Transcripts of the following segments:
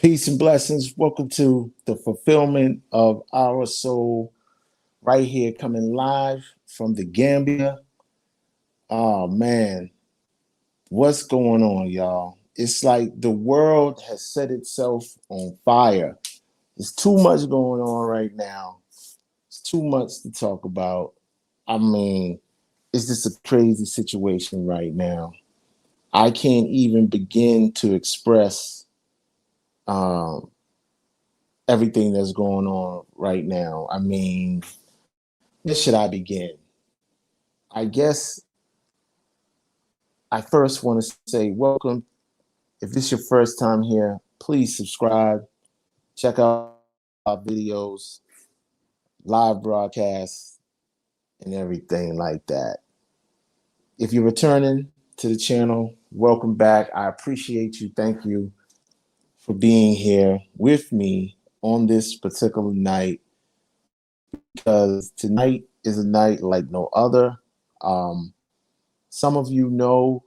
Peace and blessings. Welcome to the fulfillment of our soul right here, coming live from the Gambia. Oh man, what's going on, y'all? It's like the world has set itself on fire. There's too much going on right now. It's too much to talk about. I mean, it's just a crazy situation right now. I can't even begin to express um, everything that's going on right now. I mean, where should I begin? I guess I first want to say welcome. If this is your first time here, please subscribe. Check out our videos, live broadcasts, and everything like that. If you're returning to the channel, welcome back. I appreciate you. Thank you for being here with me on this particular night because tonight is a night like no other. Um, some of you know,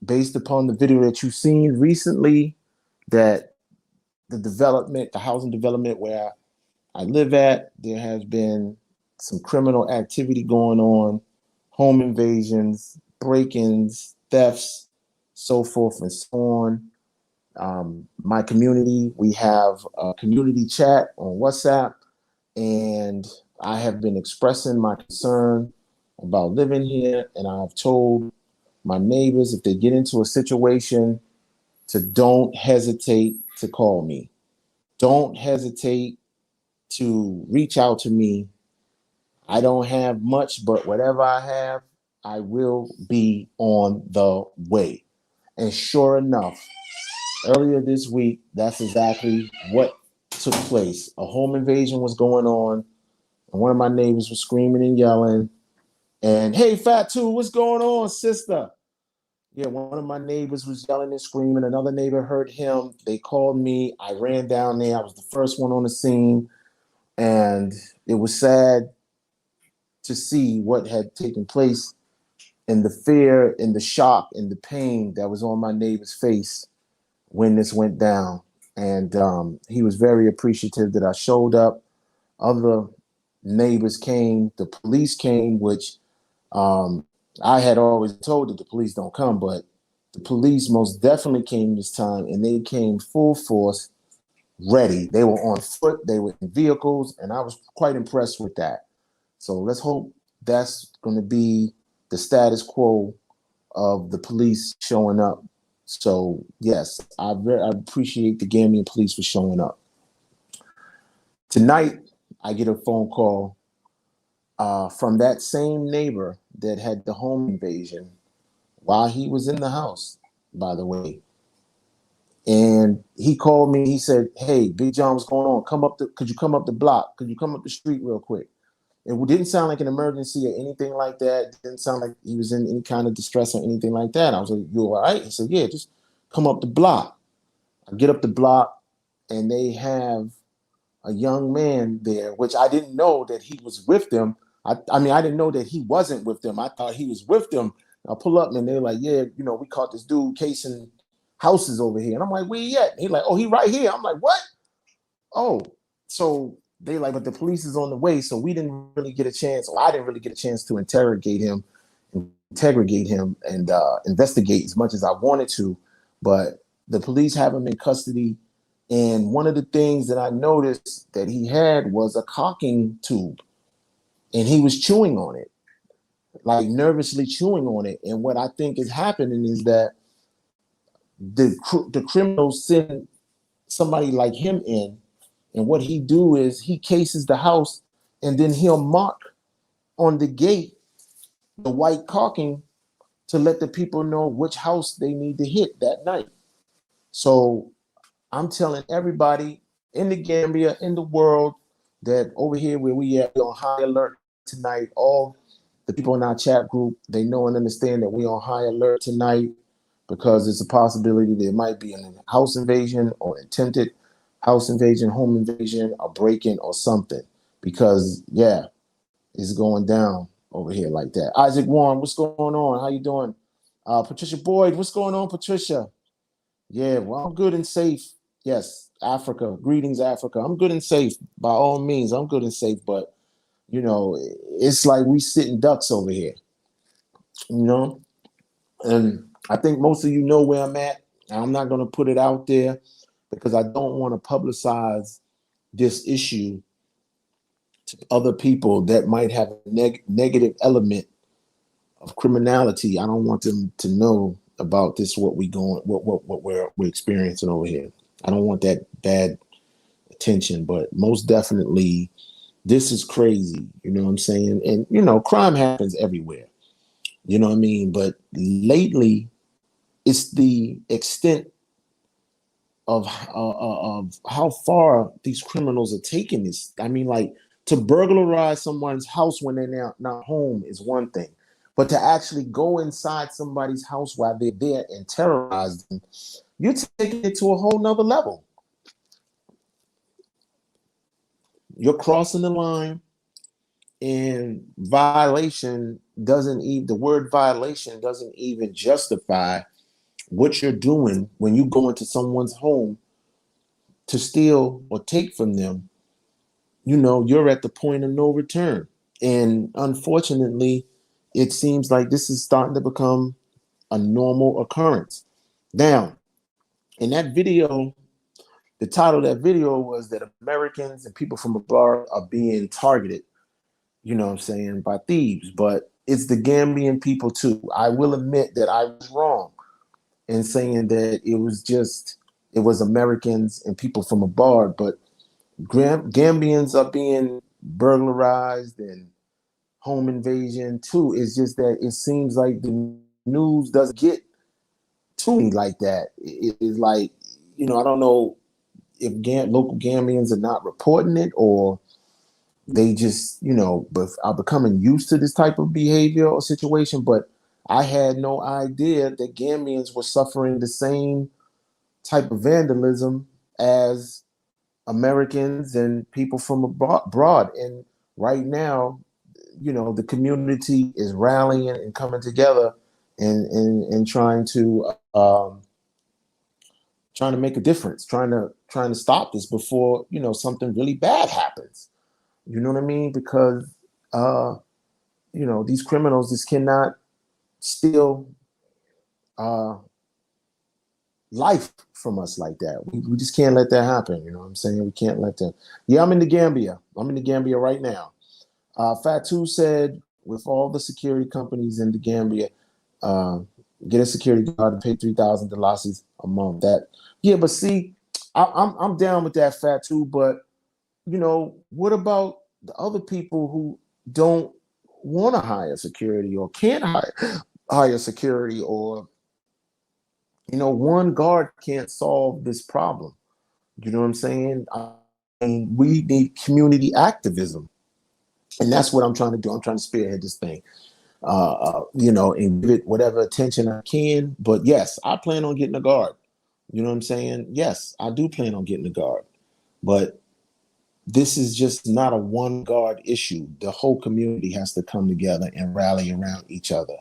based upon the video that you've seen recently, that the housing development where I live at, there has been some criminal activity going on, home invasions, break-ins, thefts, so forth and so on. My community, we have a community chat on WhatsApp, and I have been expressing my concern about living here, and I've told my neighbors if they get into a situation to don't hesitate to call me. Don't hesitate to reach out to me. I don't have much, but whatever I have, I will be on the way. And sure enough, earlier this week, that's exactly what took place. A home invasion was going on, and one of my neighbors was screaming and yelling. And hey, Fatu, what's going on, sister? Yeah, one of my neighbors was yelling and screaming. Another neighbor heard him. They called me. I ran down there. I was the first one on the scene. And it was sad to see what had taken place and the fear and the shock and the pain that was on my neighbor's face when this went down. And he was very appreciative that I showed up. Other neighbors came. The police came, which I had always told that the police don't come, but the police most definitely came this time, and they came full force, ready. They were on foot, they were in vehicles, and I was quite impressed with that. So let's hope that's going to be the status quo of the police showing up. So yes, I appreciate the Gambian police for showing up. Tonight, I get a phone call from that same neighbor that had the home invasion while he was in the house, by the way. And he called me. He said, "Hey, Big John, what's going on? Could you come up the block? Could you come up the street real quick?" It didn't sound like an emergency or anything like that. It didn't sound like he was in any kind of distress or anything like that. I was like, "You all right?" He said, "Yeah, just come up the block." I get up the block, and they have a young man there, which I didn't know that he was with them. I mean, I didn't know that he wasn't with them. I thought he was with them. I pull up and they're like, "Yeah, we caught this dude casing houses over here." And I'm like, "Where he at?" He's like, "Oh, he right here." I'm like, "What?" Oh, so they like, but the police is on the way. So we didn't really get a chance, or I didn't really get a chance to interrogate him, and investigate as much as I wanted to. But the police have him in custody. And one of the things that I noticed that he had was a caulking tube, and he was chewing on it, like nervously chewing on it. And what I think is happening is that the criminals send somebody like him in, and what he do is he cases the house, and then he'll mark on the gate the white caulking to let the people know which house they need to hit that night. So I'm telling everybody in the Gambia, in the world, that over here where we at, we're on high alert tonight. All the people in our chat group, they know and understand that we're on high alert tonight because it's a possibility there might be a house invasion or attempted house invasion, home invasion, a break-in or something. Because yeah, it's going down over here like that. Isaac Warren, what's going on? How you doing? Patricia Boyd, what's going on, Patricia? Yeah, well, I'm good and safe. Yes, Africa. Greetings, Africa. I'm good and safe. By all means, I'm good and safe. But you know, it's like we sitting ducks over here. You know, and I think most of you know where I'm at. I'm not going to put it out there because I don't want to publicize this issue to other people that might have a negative element of criminality. I don't want them to know about this, what we're experiencing over here. I don't want that bad attention, but most definitely this is crazy. You know what I'm saying? And you know, crime happens everywhere. You know what I mean? But lately, it's the extent of how far these criminals are taking this. I mean, like to burglarize someone's house when they're not home is one thing, but to actually go inside somebody's house while they're there and terrorize them, you're taking it to a whole nother level. You're crossing the line, and violation doesn't even the word violation doesn't even justify what you're doing when you go into someone's home to steal or take from them. You know, you're at the point of no return. And unfortunately, it seems like this is starting to become a normal occurrence. Now, in that video, the title of that video was that Americans and people from abroad are being targeted, you know what I'm saying, by thieves. But it's the Gambian people too. I will admit that I was wrong in saying that it was Americans and people from abroad, but Gambians are being burglarized and home invasion too. It's just that it seems like the news doesn't get to me like that. It is like, you know, I don't know if local Gambians are not reporting it or they just, you know, but are becoming used to this type of behavior or situation. But I had no idea that Gambians were suffering the same type of vandalism as Americans and people from abroad. And right now, you know, the community is rallying and coming together and trying to make a difference, trying to stop this before, you know, something really bad happens. You know what I mean? Because you know, these criminals just cannot steal uh life from us like that. We just can't let that happen. You know what I'm saying? We can't let that. Yeah, I'm in the Gambia. I'm in the Gambia right now. Fatu said, with all the security companies in the Gambia, uh, get a security guard and pay 3,000 dollars a month. That, yeah, but see, I'm down with that, Fatu. But you know, what about the other people who don't want to hire security or can't hire security, or you know, one guard can't solve this problem. You know what I'm saying? And we need community activism, and that's what I'm trying to do. I'm trying to spearhead this thing, you know, and give it whatever attention I can. But yes, I plan on getting a guard. You know what I'm saying? Yes, I do plan on getting a guard, but this is just not a one guard issue. The whole community has to come together and rally around each other.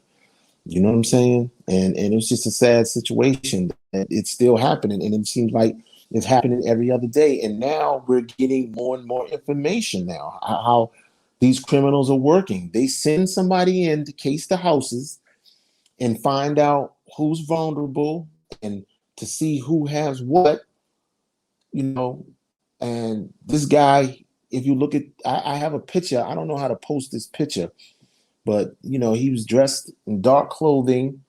You know what I'm saying? And it's just a sad situation that it's still happening, and it seems like it's happening every other day. And now we're getting more and more information now how these criminals are working. They send somebody in to case the houses and find out who's vulnerable and to see who has what, you know. And this guy, if you look at, I have a picture. I don't know how to post this picture, but you know, he was dressed in dark clothing,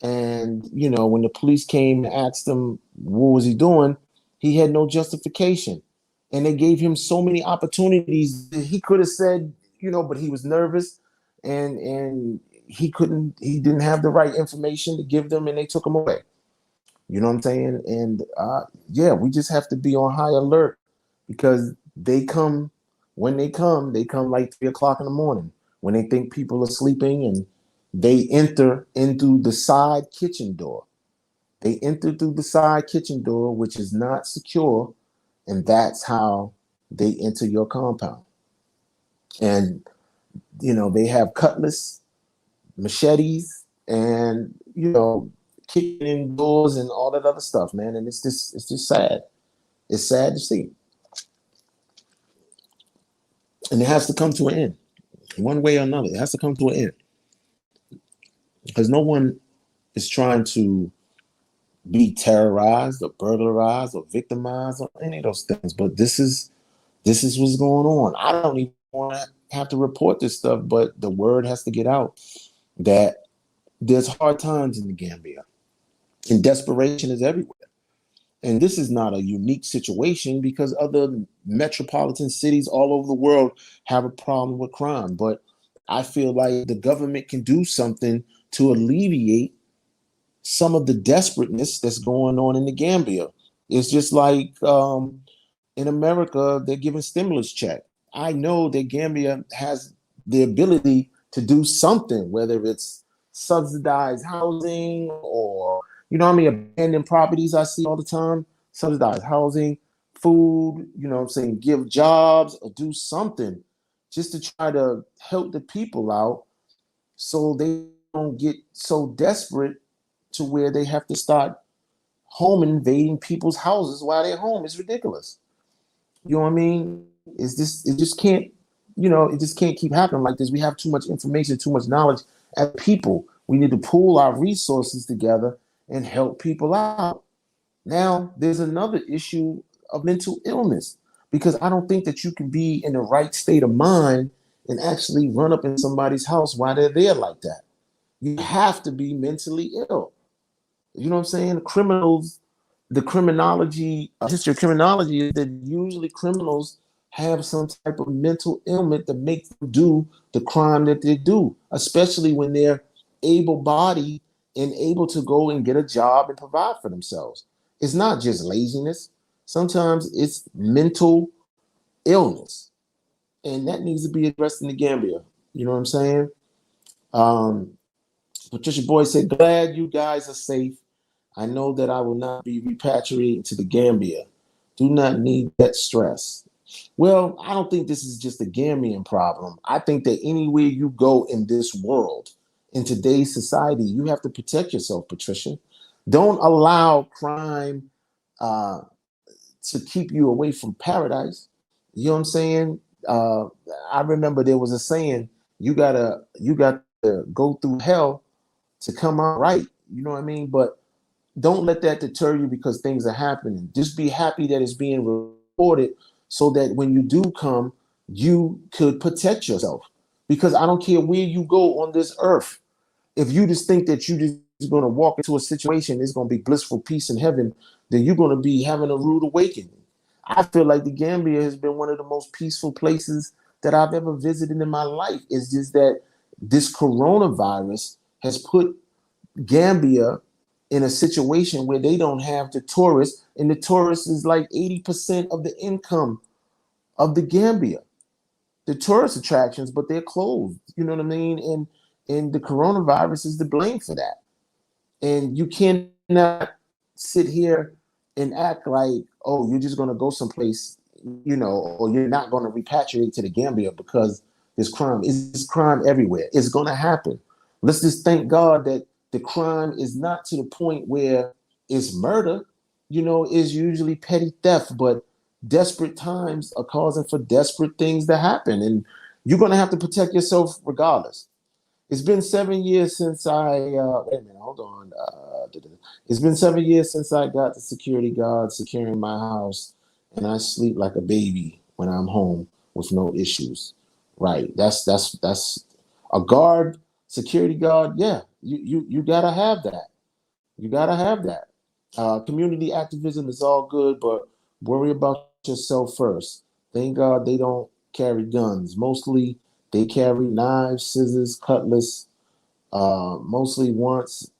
and you know, when the police came and asked him what was he doing, he had no justification, and they gave him so many opportunities that he could have said, you know, but he was nervous, and he didn't have the right information to give them, and they took him away. You know what I'm saying? And yeah, we just have to be on high alert because they come like 3 o'clock in the morning when they think people are sleeping, and they enter into the side kitchen door. They enter through the side kitchen door, which is not secure, and that's how they enter your compound. And you know, they have cutlass, machetes, and you know, kicking in doors and all that other stuff, man. And it's just sad. It's sad to see. And it has to come to an end. One way or another, it has to come to an end. Because no one is trying to be terrorized or burglarized or victimized or any of those things. But this is what's going on. I don't even want to have to report this stuff, but the word has to get out that there's hard times in the Gambia and desperation is everywhere. And this is not a unique situation because other metropolitan cities all over the world have a problem with crime. But I feel like the government can do something to alleviate some of the desperateness that's going on in the Gambia. It's just like in America, they're giving stimulus check. I know that Gambia has the ability to do something, whether it's subsidized housing or, I mean, abandoned properties I see all the time, subsidized housing, food, I'm saying, give jobs or do something just to try to help the people out so they don't get so desperate to where they have to start home invading people's houses while they're home. It's ridiculous. You know what I mean? It just can't, it just can't keep happening like this. We have too much information, too much knowledge as people. We need to pool our resources together and help people out. Now, there's another issue of mental illness because I don't think that you can be in the right state of mind and actually run up in somebody's house while they're there like that. You have to be mentally ill. You know what I'm saying? The criminology, history of criminology is that usually criminals have some type of mental ailment that makes them do the crime that they do, especially when they're able-bodied and able to go and get a job and provide for themselves. It's not just laziness. Sometimes it's mental illness, and that needs to be addressed in the Gambia. You know what I'm saying? Um, Patricia Boyd said, glad you guys are safe. I know that I will not be repatriating to the Gambia. Do not need that stress. Well, I don't think this is just a Gambian problem. I think that anywhere you go in this world, in today's society, you have to protect yourself, Patricia. Don't allow crime uh, to keep you away from paradise. You know what I'm saying? Uh, I remember there was a saying, you got to go through hell to come out right. You know what I mean? But don't let that deter you because things are happening. Just be happy that it's being reported so that when you do come, you could protect yourself. Because I don't care where you go on this earth. If you just think that you just going to walk into a situation, it's going to be blissful peace in heaven, then you're going to be having a rude awakening. I feel like the Gambia has been one of the most peaceful places that I've ever visited in my life. It's just that this coronavirus has put Gambia in a situation where they don't have the tourists, and the tourists is like 80% of the income of the Gambia. The tourist attractions, but they're closed. You know what I mean? And the coronavirus is to blame for that. And you cannot sit here and act like, oh, you're just gonna go someplace, or you're not gonna repatriate to the Gambia because there's crime. It's crime everywhere. It's gonna happen. Let's just thank God that the crime is not to the point where it's murder. It's usually petty theft, but desperate times are causing for desperate things to happen. And you're gonna have to protect yourself regardless. It's been 7 years since wait a minute, hold on. It's been 7 years since I got the security guard securing my house, and I sleep like a baby when I'm home with no issues. Right. That's a guard, security guard. Yeah, you gotta have that. You gotta have that. Community activism is all good, but worry about yourself first. Thank God they don't carry guns. Mostly they carry knives, scissors, cutlass. Mostly once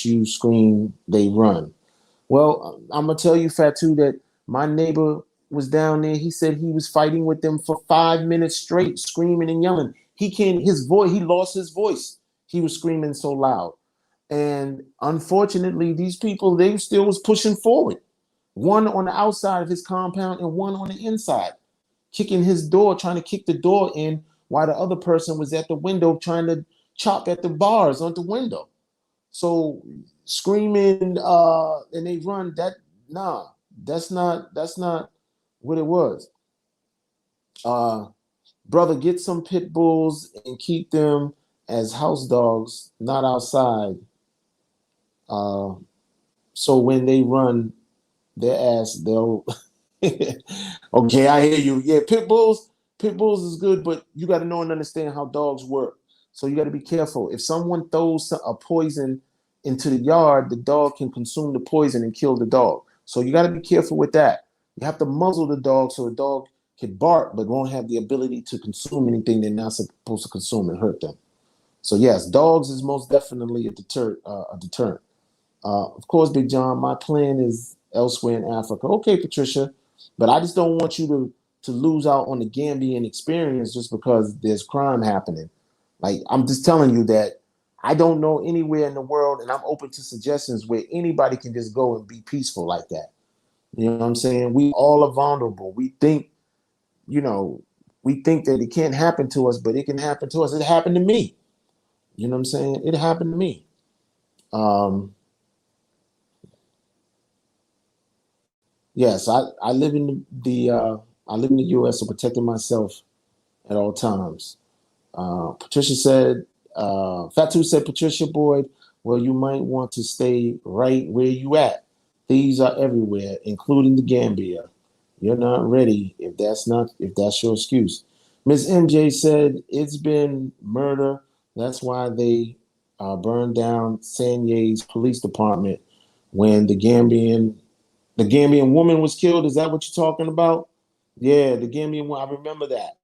you scream, they run. Well, I'm gonna tell you, Fatu, that my neighbor was down there. He said he was fighting with them for 5 minutes straight, screaming and yelling. He lost his voice. He was screaming so loud. And unfortunately, these people, they still was pushing forward. One on the outside of his compound and one on the inside, kicking his door, trying to kick the door in while the other person was at the window trying to chop at the bars on the window. So screaming and they run that, nah. That's not what it was. Uh, brother, get some pit bulls and keep them as house dogs, not outside. Uh, so when they run their ass, they'll. Okay, I hear you. Yeah, pit bulls is good, but you got to know and understand how dogs work. So you got to be careful. If someone throws a poison into the yard, the dog can consume the poison and kill the dog. So you got to be careful with that. You have to muzzle the dog so the dog can bark, but won't have the ability to consume anything they're not supposed to consume and hurt them. So yes, dogs is most definitely a deterrent. Of course, Big John, my plan is elsewhere in Africa. Okay, Patricia, but I just don't want you to lose out on the Gambian experience just because there's crime happening. Like I'm just telling you that I don't know anywhere in the world, and I'm open to suggestions where anybody can just go and be peaceful like that. You know what I'm saying? We all are vulnerable. You know, we think that it can't happen to us, but it can happen to us. It happened to me. You know what I'm saying? It happened to me. Um, Yes, I live in I live in the U.S. so protecting myself at all times. Patricia said, Fatu said, Patricia Boyd, well, you might want to stay right where you at. Thieves are everywhere, including the Gambia. You're not ready if that's your excuse. Miss MJ said it's been murder. That's why they burned down Sanye's police department when the Gambian woman was killed. Is that what you're talking about? Yeah, the Gambian one. I remember that.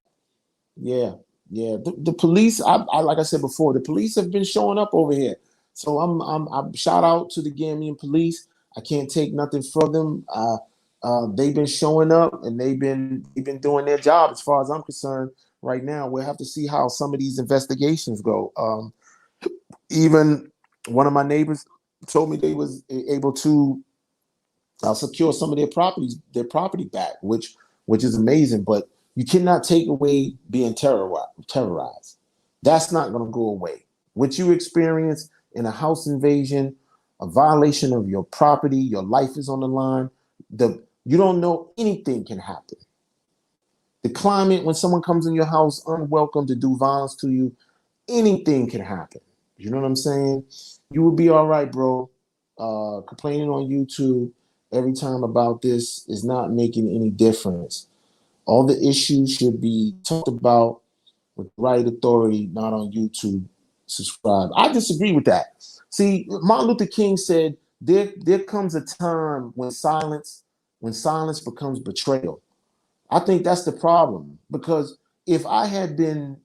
Yeah, yeah. The police. I like I said before, the police have been showing up over here. So I'm shout out to the Gambian police. I can't take nothing from them. They've been showing up and they've been doing their job as far as I'm concerned. Right now, we'll have to see how some of these investigations go. Even one of my neighbors told me they was able to secure some of their property back, which is amazing. But you cannot take away being terrorized. That's not going to go away. What you experience in a house invasion, a violation of your property, your life is on the line. You don't know anything can happen. The climate, when someone comes in your house unwelcome to do violence to you, anything can happen. You know what I'm saying? You will be all right, bro. Complaining on YouTube every time about this is not making any difference. All the issues should be talked about with the right authority, not on YouTube. Subscribe. I disagree with that. See, Martin Luther King said there comes a time when silence becomes betrayal. I think that's the problem because if I had been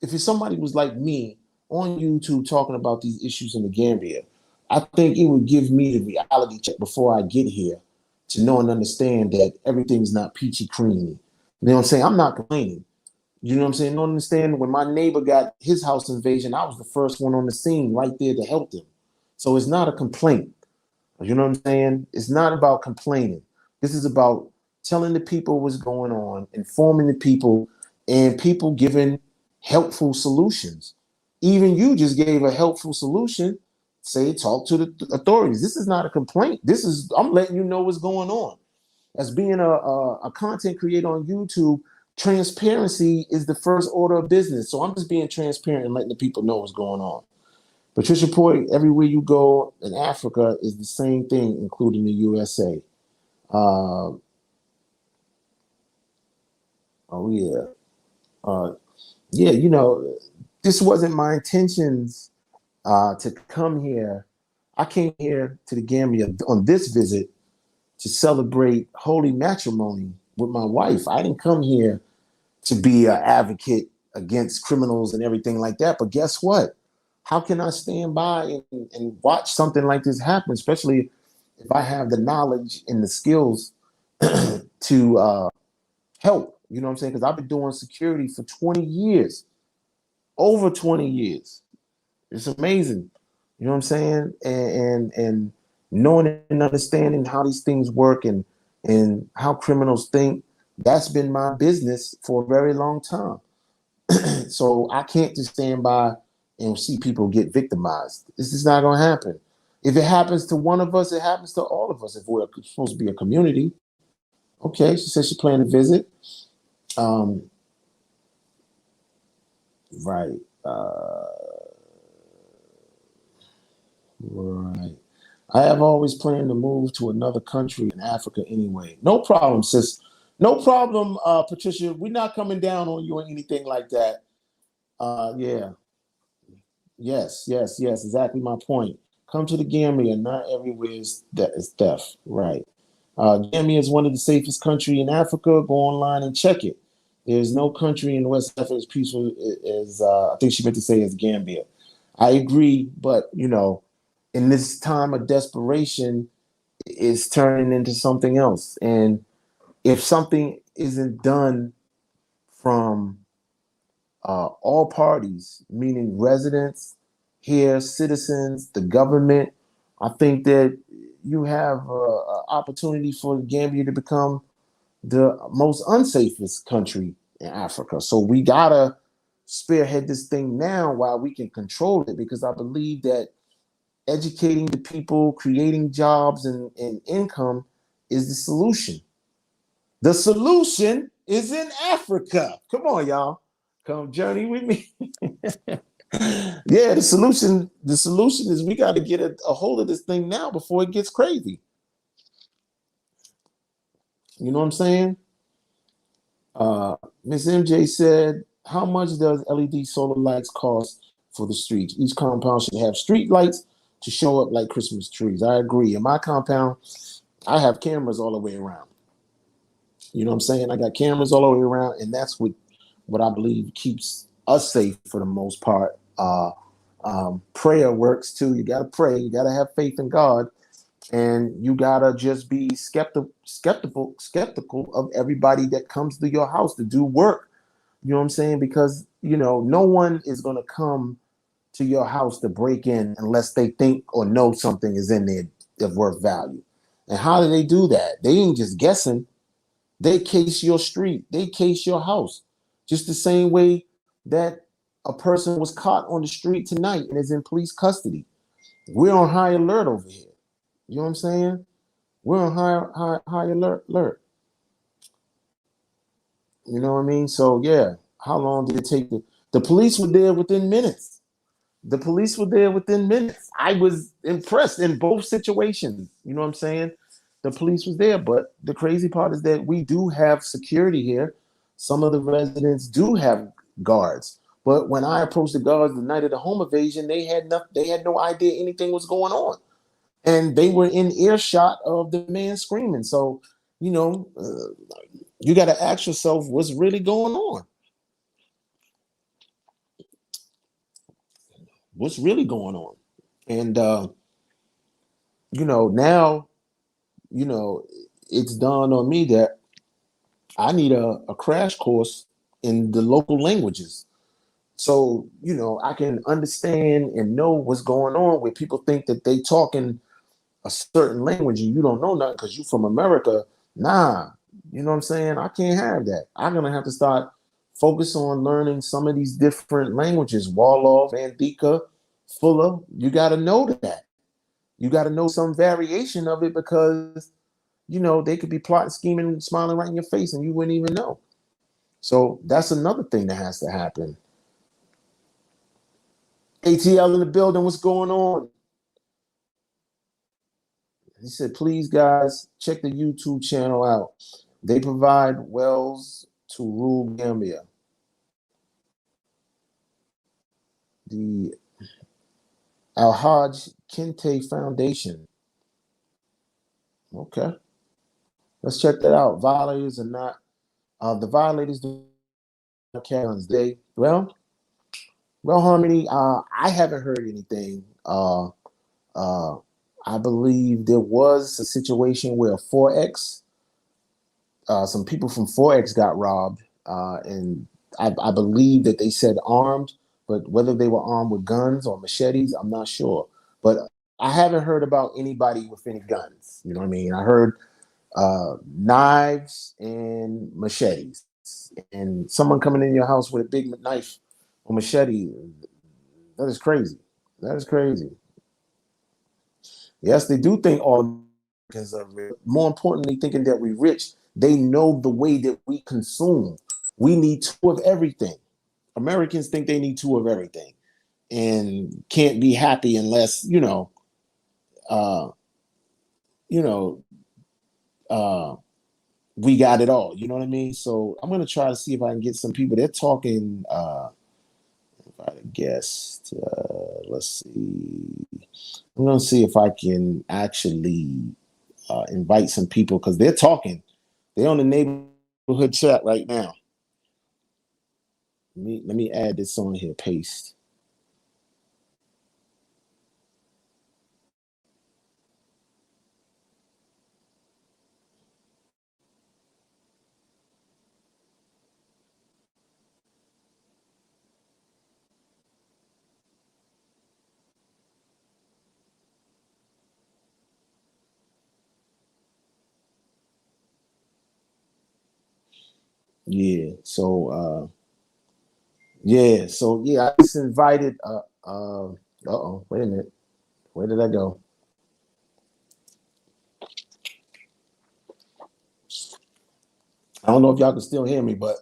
if somebody was like me on YouTube talking about these issues in the Gambia, I think it would give me the reality check before I get here to know and understand that everything's not peachy creamy. You know what I'm saying? I'm not complaining. You know what I'm saying? Don't understand when my neighbor got his house invasion, I was the first one on the scene right there to help them. So it's not a complaint. You know what I'm saying? It's not about complaining. This is about telling the people what's going on, informing the people, and people giving helpful solutions. Even you just gave a helpful solution. Say, talk to the authorities. This is not a complaint. I'm letting you know what's going on. As being a content creator on YouTube, transparency is the first order of business. So I'm just being transparent and letting the people know what's going on. Patricia Point, everywhere you go in Africa is the same thing, including the USA. Uh, oh yeah, yeah. This wasn't my intentions to come here. I came here to the Gambia on this visit to celebrate holy matrimony with my wife. I didn't come here to be an advocate against criminals and everything like that. But guess what? How can I stand by and watch something like this happen, especially if I have the knowledge and the skills to help? You know what I'm saying? Because I've been doing security for 20 years, over 20 years. It's amazing. You know what I'm saying? And knowing and understanding how these things work and how criminals think, that's been my business for a very long time. So I can't just stand by and see people get victimized. This is not going to happen. If it happens to one of us, it happens to all of us. If we're supposed to be a community, okay. She said she planned to visit. Um, right, right. I have always planned to move to another country in Africa anyway. No problem, sis. No problem, Patricia. We're not coming down on you or anything like that. Yeah, yes, yes, yes. Exactly my point. Come to the Gambia. Not everywhere is death. Right. Gambia is one of the safest country in Africa. Go online and check it. There's no country in West Africa as peaceful as I think she meant to say as Gambia. I agree, but in this time of desperation, is turning into something else. And if something isn't done from all parties, meaning residents here, citizens, the government, I think that you have an opportunity for Gambia to become the most unsafest country in Africa. So we gotta spearhead this thing now while we can control it, because I believe that educating the people, creating jobs and income is the solution. The solution is in Africa. Come on, y'all. Come journey with me. Yeah, the solution is we got to get a hold of this thing now before it gets crazy. You know what I'm saying? Uh, Miss MJ said, how much does LED solar lights cost for the streets? Each compound should have street lights to show up like Christmas trees. I agree. In my compound, I have cameras all the way around. You know what I'm saying? I got cameras all the way around, and that's what I believe keeps us safe for the most part. Prayer works too. You gotta pray. You gotta have faith in God, and you gotta just be skeptical of everybody that comes to your house to do work. You know what I'm saying? Because no one is gonna come to your house to break in unless they think or know something is in there of worth value. And how do they do that? They ain't just guessing. They case your street. They case your house. Just the same way that a person was caught on the street tonight and is in police custody. We're on high alert over here. You know what I'm saying? We're on high alert. You know what I mean? So yeah, how long did it take? The police were there within minutes. The police were there within minutes. I was impressed in both situations. You know what I'm saying? The police was there, but the crazy part is that we do have security here. Some of the residents do have guards, but when I approached the guards the night of the home invasion, they had no idea anything was going on, and they were in earshot of the man screaming. So, you know, you got to ask yourself what's really going on. What's really going on? And now you know, it's dawned on me that I need a crash course in the local languages. So, I can understand and know what's going on where people think that they talk in a certain language and you don't know nothing because you from America. Nah, you know what I'm saying? I can't have that. I'm gonna have to start focus on learning some of these different languages. Wolof, Andika, Fuller. You gotta know that. You gotta know some variation of it because they could be plotting, scheming, smiling right in your face, and you wouldn't even know. So that's another thing that has to happen. ATL in the building, what's going on? He said, please, guys, check the YouTube channel out. They provide wells to rule Gambia. The Al Hajj Kente Foundation. Okay, let's check that out. Violators are not, the violators do not carry on day. Well, Harmony, I haven't heard anything. Uh, I believe there was a situation where 4X, some people from 4X got robbed, and I believe that they said armed, but whether they were armed with guns or machetes, I'm not sure. But I haven't heard about anybody with any guns. You know what I mean? I heard knives and machetes, and someone coming in your house with a big knife or machete. That is crazy. That is crazy. Yes, they do think all Americans are rich. More importantly, thinking that we're rich, they know the way that we consume. We need two of everything. Americans think they need two of everything and can't be happy unless, uh, you know, uh, we got it all. You know what I mean? So I'm gonna try to see if I can get some people. They're talking. If I guessed, let's see. I'm gonna see if I can actually invite some people because they're talking. They're on the neighborhood chat right now. Let me add this on here. Paste. Yeah. So I just invited. Oh. Wait a minute. Where did I go? I don't know if y'all can still hear me, but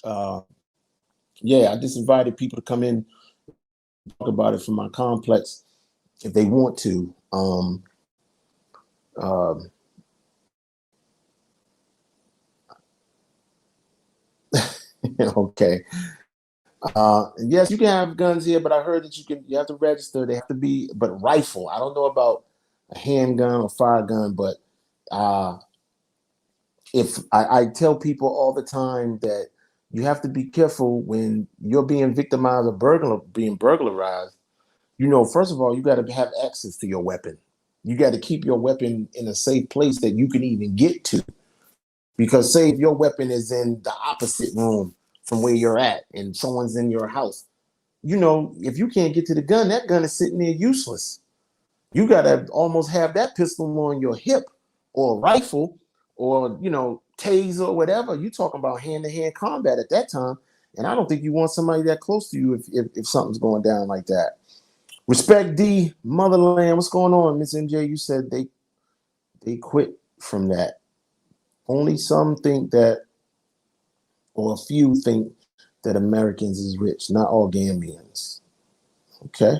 uh, yeah, I just invited people to come in talk about it from my complex if they want to. Uh, okay. Yes, you can have guns here, but I heard that you have to register. They have to be, but rifle. I don't know about a handgun or fire gun, but uh, if I tell people all the time that you have to be careful when you're being victimized or being burglarized. First of all, you got to have access to your weapon. You got to keep your weapon in a safe place that you can even get to. Because say if your weapon is in the opposite room from where you're at, and someone's in your house, if you can't get to the gun, that gun is sitting there useless. You got to almost have that pistol on your hip or a rifle or, taser or whatever. You talking about hand-to-hand combat at that time. And I don't think you want somebody that close to you if something's going down like that. Respect D, Motherland. What's going on, Miss MJ? You said they quit from that. Only some think that, or a few think that Americans is rich, not all Gambians. Okay,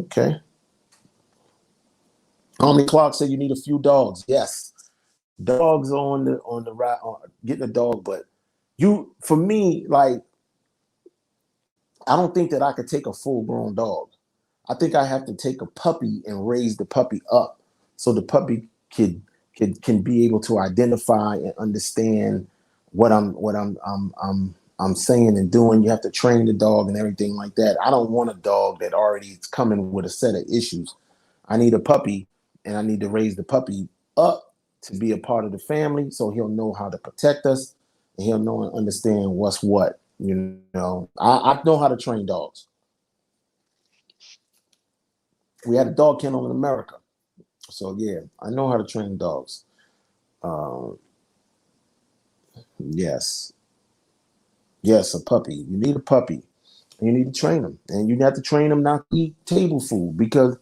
okay. Army Clark said you need a few dogs. Yes, dogs on the right, getting a dog, but for me, like I don't think that I could take a full grown dog. I think I have to take a puppy and raise the puppy up so the puppy can be able to identify and understand what I'm saying and doing. You have to train the dog and everything like that. I don't want a dog that already is coming with a set of issues. I need a puppy and I need to raise the puppy up to be a part of the family so he'll know how to protect us and he'll know and understand what's what. I know how to train dogs. We had a dog kennel in America. So yeah, I know how to train dogs. Um, yes, yes, a puppy. You need a puppy. You need to train them, and you have to train them not to eat table food because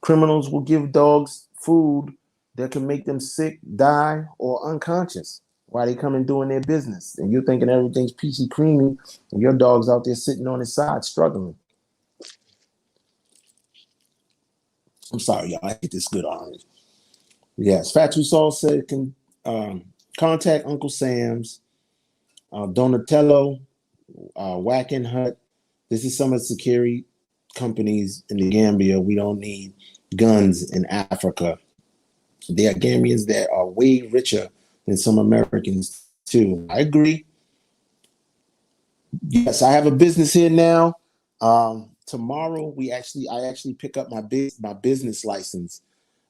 criminals will give dogs food that can make them sick, die, or unconscious while they come and doing their business. And you're thinking everything's peachy creamy, and your dog's out there sitting on his side struggling. I'm sorry, y'all. I hit this good orange. Yes, Fatu Saul said can contact Uncle Sam's, Donatello, Whacking Hut. This is some of the security companies in the Gambia. We don't need guns in Africa. There are Gambians that are way richer than some Americans too. I agree. Yes, I have a business here now. Tomorrow I actually pick up my business license.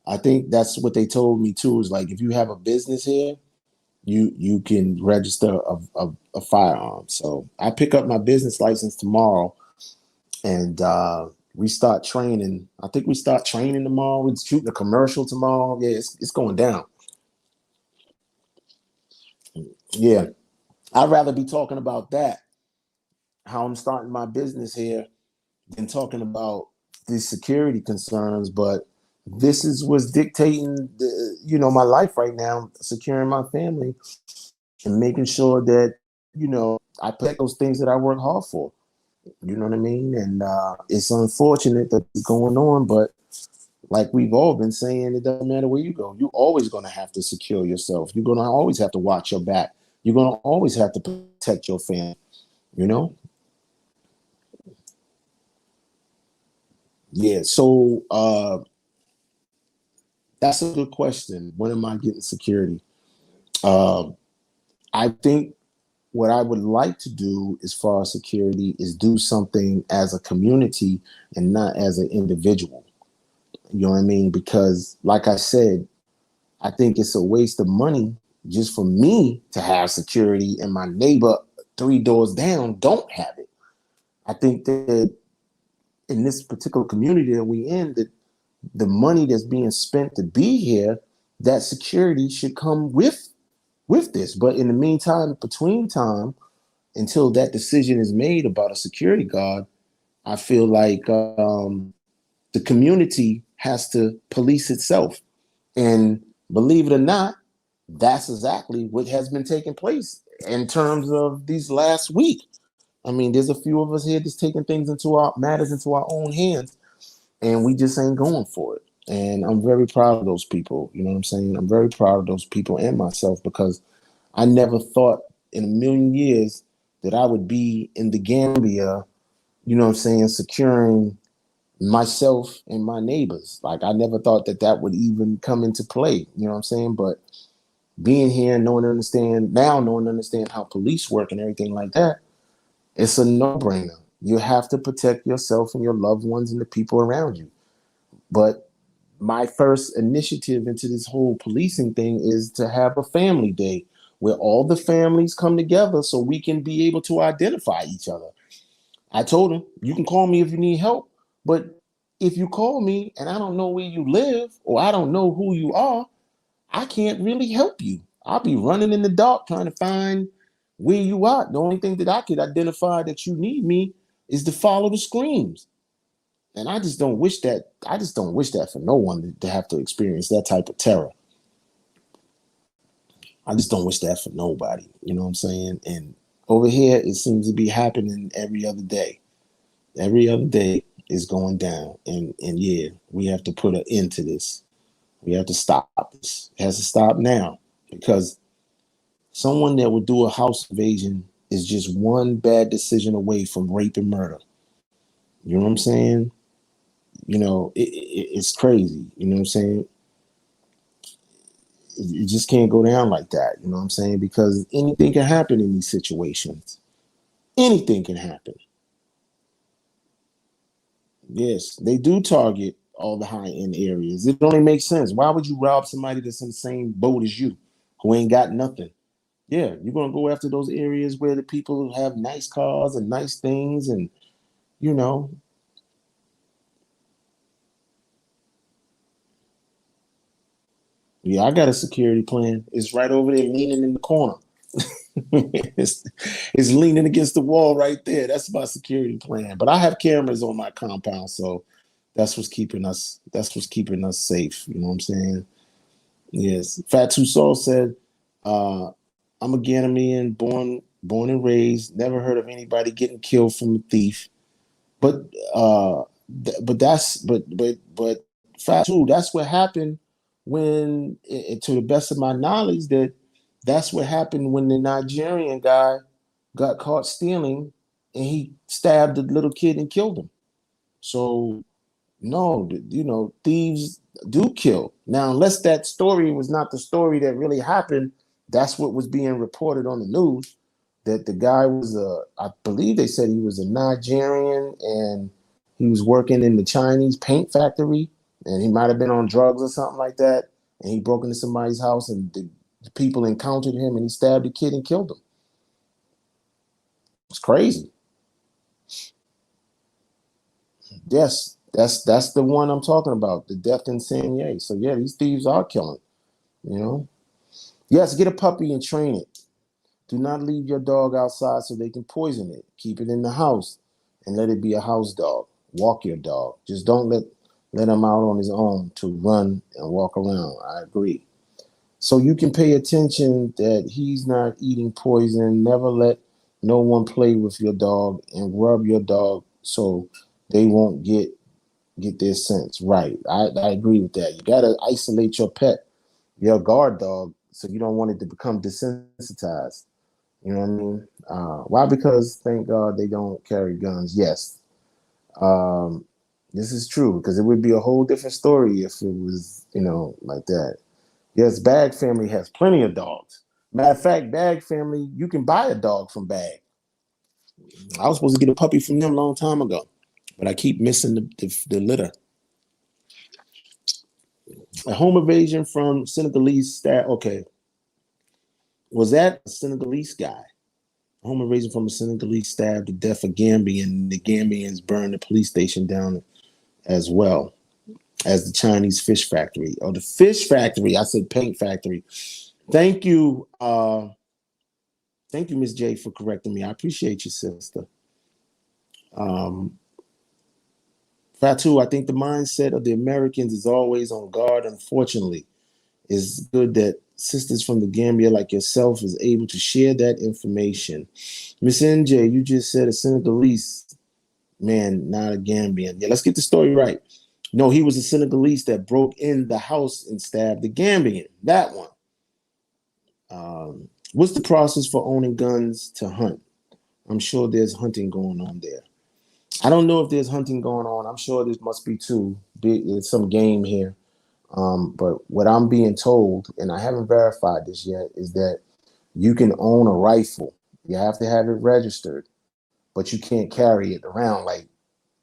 I think that's what they told me too. Is like if you have a business here, you can register a firearm. So I pick up my business license tomorrow, and we start training. I think we start training tomorrow. We're shooting a commercial tomorrow. Yeah, it's going down. Yeah, I'd rather be talking about that, how I'm starting my business here, than talking about the security concerns, but this is what's dictating my life right now, securing my family and making sure that, I protect those things that I work hard for. You know what I mean? And it's unfortunate that it's going on, but like we've all been saying, it doesn't matter where you go. You're always going to have to secure yourself. You're going to always have to watch your back. You're going to always have to protect your family, you know? Yeah. So that's a good question. When am I getting security? Uh, I think what I would like to do as far as security is do something as a community and not as an individual. You know what I mean? Because, like I said, I think it's a waste of money just for me to have security and my neighbor 3 doors down don't have it. I think that in this particular community that we in, that the money that's being spent to be here, that security should come with this. But in the meantime, between time, until that decision is made about a security guard, I feel like the community has to police itself. And believe it or not, that's exactly what has been taking place in terms of these last week. I mean, there's a few of us here that's taking things into our matters into our own hands, and we just ain't going for it. And I'm very proud of those people. You know what I'm saying? I'm very proud of those people and myself because I never thought in a million years that I would be in the Gambia, you know what I'm saying, securing myself and my neighbors. Like I never thought that that would even come into play. You know what I'm saying? But being here, knowing and understand how police work and everything like that, it's a no-brainer. You have to protect yourself and your loved ones and the people around you. But my first initiative into this whole policing thing is to have a family day where all the families come together so we can be able to identify each other. I told him, you can call me if you need help, but if you call me and I don't know where you live or I don't know who you are, I can't really help you. I'll be running in the dark trying to find where you are. The only thing that I could identify that you need me is to follow the screams. And I just don't wish that. I just don't wish that for no one to have to experience that type of terror. I just don't wish that for nobody. You know what I'm saying? And over here, it seems to be happening every other day. Every other day is going down. And yeah, we have to put an end to this. We have to stop this. It has to stop now because someone that would do a house invasion is just one bad decision away from rape and murder. You know what I'm saying? It's crazy. You know what I'm saying? It just can't go down like that. You know what I'm saying? Because anything can happen in these situations. Anything can happen. Yes, they do target all the high end areas. It only makes sense. Why would you rob somebody that's in the same boat as you, who ain't got nothing? Yeah, you're gonna go after those areas where the people have nice cars and nice things, and you know, yeah, I got a security plan. It's right over there, leaning in the corner. it's, it's leaning against the wall right there. That's my security plan. But I have cameras on my compound, so that's what's keeping us. That's what's keeping us safe. You know what I'm saying? Yes. Fatu Soul said, uh, "I'm a Ghanaian, born and raised. Never heard of anybody getting killed from a thief. But but fact too, that's what happened when, to the best of my knowledge, that's what happened when the Nigerian guy got caught stealing and he stabbed the little kid and killed him. So no, thieves do kill. Now, unless that story was not the story that really happened, that's what was being reported on the news, that the guy was I believe they said he was a Nigerian and he was working in the Chinese paint factory and he might have been on drugs or something like that. And he broke into somebody's house and the people encountered him and he stabbed the kid and killed him. It's crazy. Yes, that's the one I'm talking about, the death in San Ye. So yeah, these thieves are killing, you know. Yes, get a puppy and train it. Do not leave your dog outside so they can poison it. Keep it in the house and let it be a house dog. Walk your dog. Just don't let him out on his own to run and walk around. I agree. So you can pay attention that he's not eating poison. Never let no one play with your dog and rub your dog so they won't get their sense. Right. I agree with that. You gotta isolate your pet, your guard dog, so you don't want it to become desensitized. You know what I mean? Why? Because thank God they don't carry guns. Yes. Um, this is true because it would be a whole different story if it was, like that. Yes, Bag Family has plenty of dogs. Matter of fact, Bag Family, you can buy a dog from Bag. I was supposed to get a puppy from them a long time ago, but I keep missing the litter. A home invasion from Senegalese staff. Okay, was that a Senegalese guy? A home invasion from a Senegalese stabbed to death a Gambian. The Gambians burned the police station down as well as the Chinese fish factory. Oh, the fish factory. I said paint factory. Thank you. Thank you, Miss J, for correcting me. I appreciate you, sister. Um, Fatu, I think the mindset of the Americans is always on guard, unfortunately. It's good that sisters from the Gambia like yourself is able to share that information. Miss NJ, you just said a Senegalese man, not a Gambian. Yeah, let's get the story right. No, he was a Senegalese that broke in the house and stabbed the Gambian. That one. What's the process for owning guns to hunt? I'm sure there's hunting going on there. I don't know if there's hunting going on. I'm sure there must be too. There's some game here. But what I'm being told, and I haven't verified this yet, is that you can own a rifle. You have to have it registered, but you can't carry it around like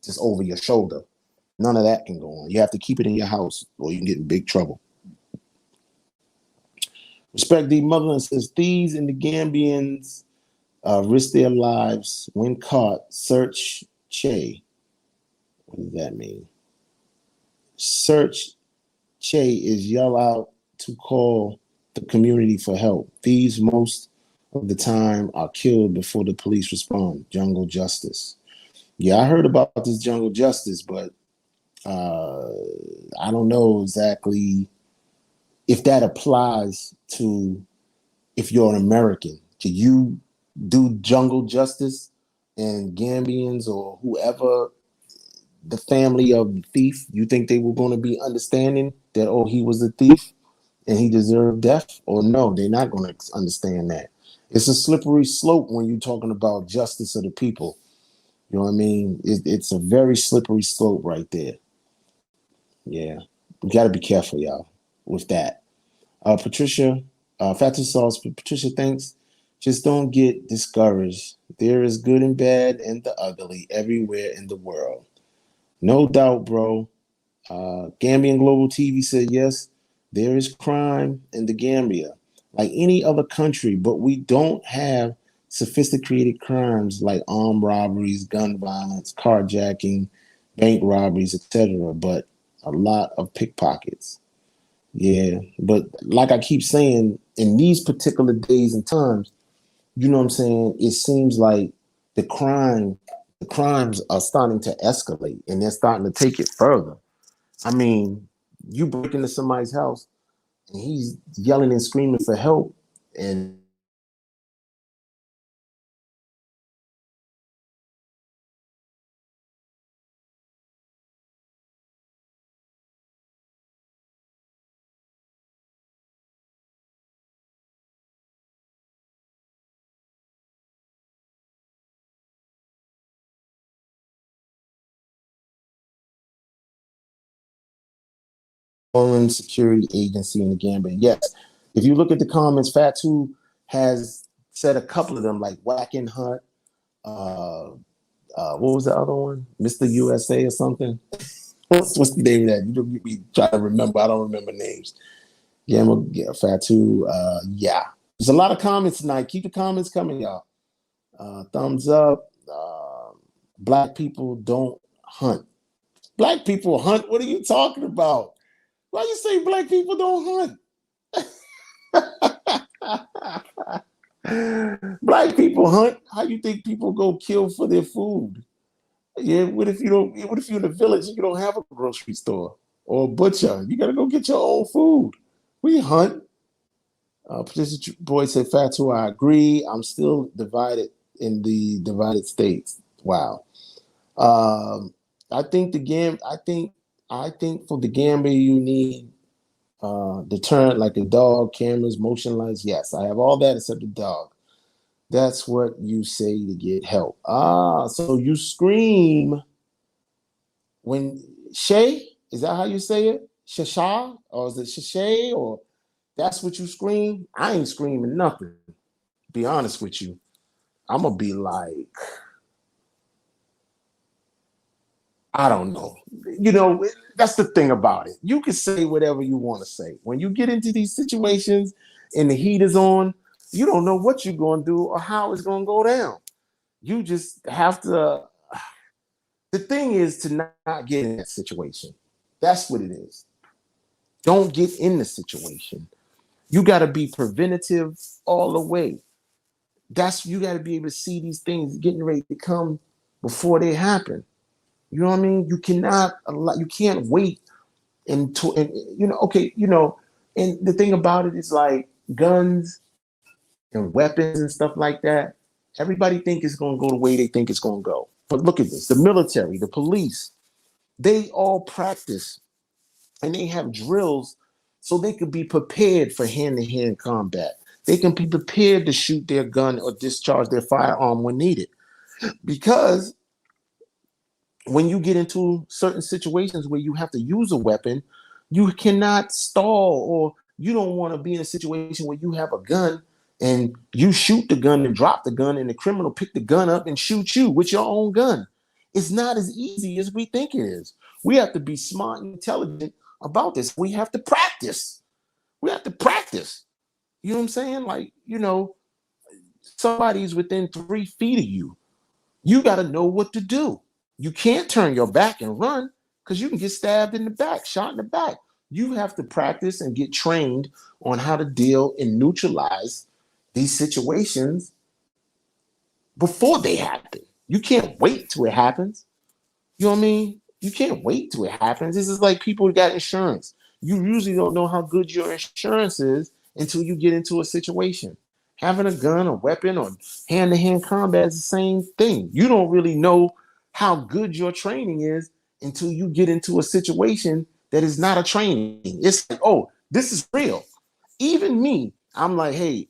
just over your shoulder. None of that can go on. You have to keep it in your house or you can get in big trouble. Respect the motherland says thieves and the Gambians risk their lives when caught. Search Che. What does that mean? Search Che is yell out to call the community for help. Thieves most of the time are killed before the police respond. Jungle justice. Yeah, I heard about this jungle justice, but uh, I don't know exactly if that applies to if you're an American. Can you do jungle justice and Gambians or whoever the family of the thief, you think they were going to be understanding that, oh, he was a thief and he deserved death? Or no, they're not going to understand that. It's a slippery slope when you're talking about justice of the people. You know what I mean? It's a very slippery slope right there. Yeah. You got to be careful, y'all, with that. Patricia, Fatu Sauce, Patricia thinks, just don't get discouraged. There is good and bad and the ugly everywhere in the world. No doubt, bro. Gambian Global TV said, yes, there is crime in the Gambia, like any other country, but we don't have sophisticated crimes like armed robberies, gun violence, carjacking, bank robberies, etc., but a lot of pickpockets. Yeah, but like I keep saying, in these particular days and times, you know what I'm saying? It seems like the crimes are starting to escalate and they're starting to take it further. I mean, you break into somebody's house and he's yelling and screaming for help, and foreign security agency in the Gambia. Yes, if you look at the comments, Fatu has said a couple of them, like Whacking Hunt. Uh, what was the other one? Mr. USA or something. What's the name of that? You be trying to remember. I don't remember names. Gamma, yeah, Fatu. Yeah, there's a lot of comments tonight. Keep the comments coming, y'all. Thumbs up. Black people don't hunt. Black people hunt? What are you talking about? Why you say black people don't hunt? Black people hunt? How you think people go kill for their food? Yeah, what if you don't? What if you're in a village and you don't have a grocery store or a butcher? You gotta go get your own food. We hunt. Participant boy said, "Fatu, I agree. I'm still divided in the divided states." Wow. Um, I think the Gam. I think for the Gambia you need deterrent like a dog, cameras, motion lights. Yes, I have all that except the dog. That's what you say to get help. Ah, so you scream when Shay, is that how you say it? Shasha? Or is it Shashay? Or that's what you scream? I ain't screaming nothing. Be honest with you. I'm gonna be like, I don't know. You know, that's the thing about it. You can say whatever you want to say. When you get into these situations and the heat is on, you don't know what you're gonna do or how it's gonna go down. You just have to. The thing is to not get in that situation. That's what it is. Don't get in the situation. You got to be preventative all the way. That's you got to be able to see these things getting ready to come before they happen. You know what I mean? You cannot allow, you can't wait until, and you know, okay, you know, and the thing about it is like guns and weapons and stuff like that. Everybody think it's going to go the way they think it's going to go. But look at this: the military, the police, they all practice and they have drills so they could be prepared for hand-to-hand combat. They can be prepared to shoot their gun or discharge their firearm when needed. Because when you get into certain situations where you have to use a weapon, you cannot stall, or you don't want to be in a situation where you have a gun and you shoot the gun and drop the gun and the criminal pick the gun up and shoot you with your own gun. It's not as easy as we think it is. We have to be smart and intelligent about this. We have to practice. We have to practice. You know what I'm saying? Like, you know, somebody's within 3 feet of you. You got to know what to do. You can't turn your back and run because you can get stabbed in the back, shot in the back. You have to practice and get trained on how to deal and neutralize these situations before they happen. You can't wait till it happens. You know what I mean? You can't wait till it happens. This is like people who got insurance. You usually don't know how good your insurance is until you get into a situation. Having a gun, a weapon, or hand-to-hand combat is the same thing. You don't really know how good your training is until you get into a situation that is not a training. It's like, oh, this is real. Even me, I'm like, hey,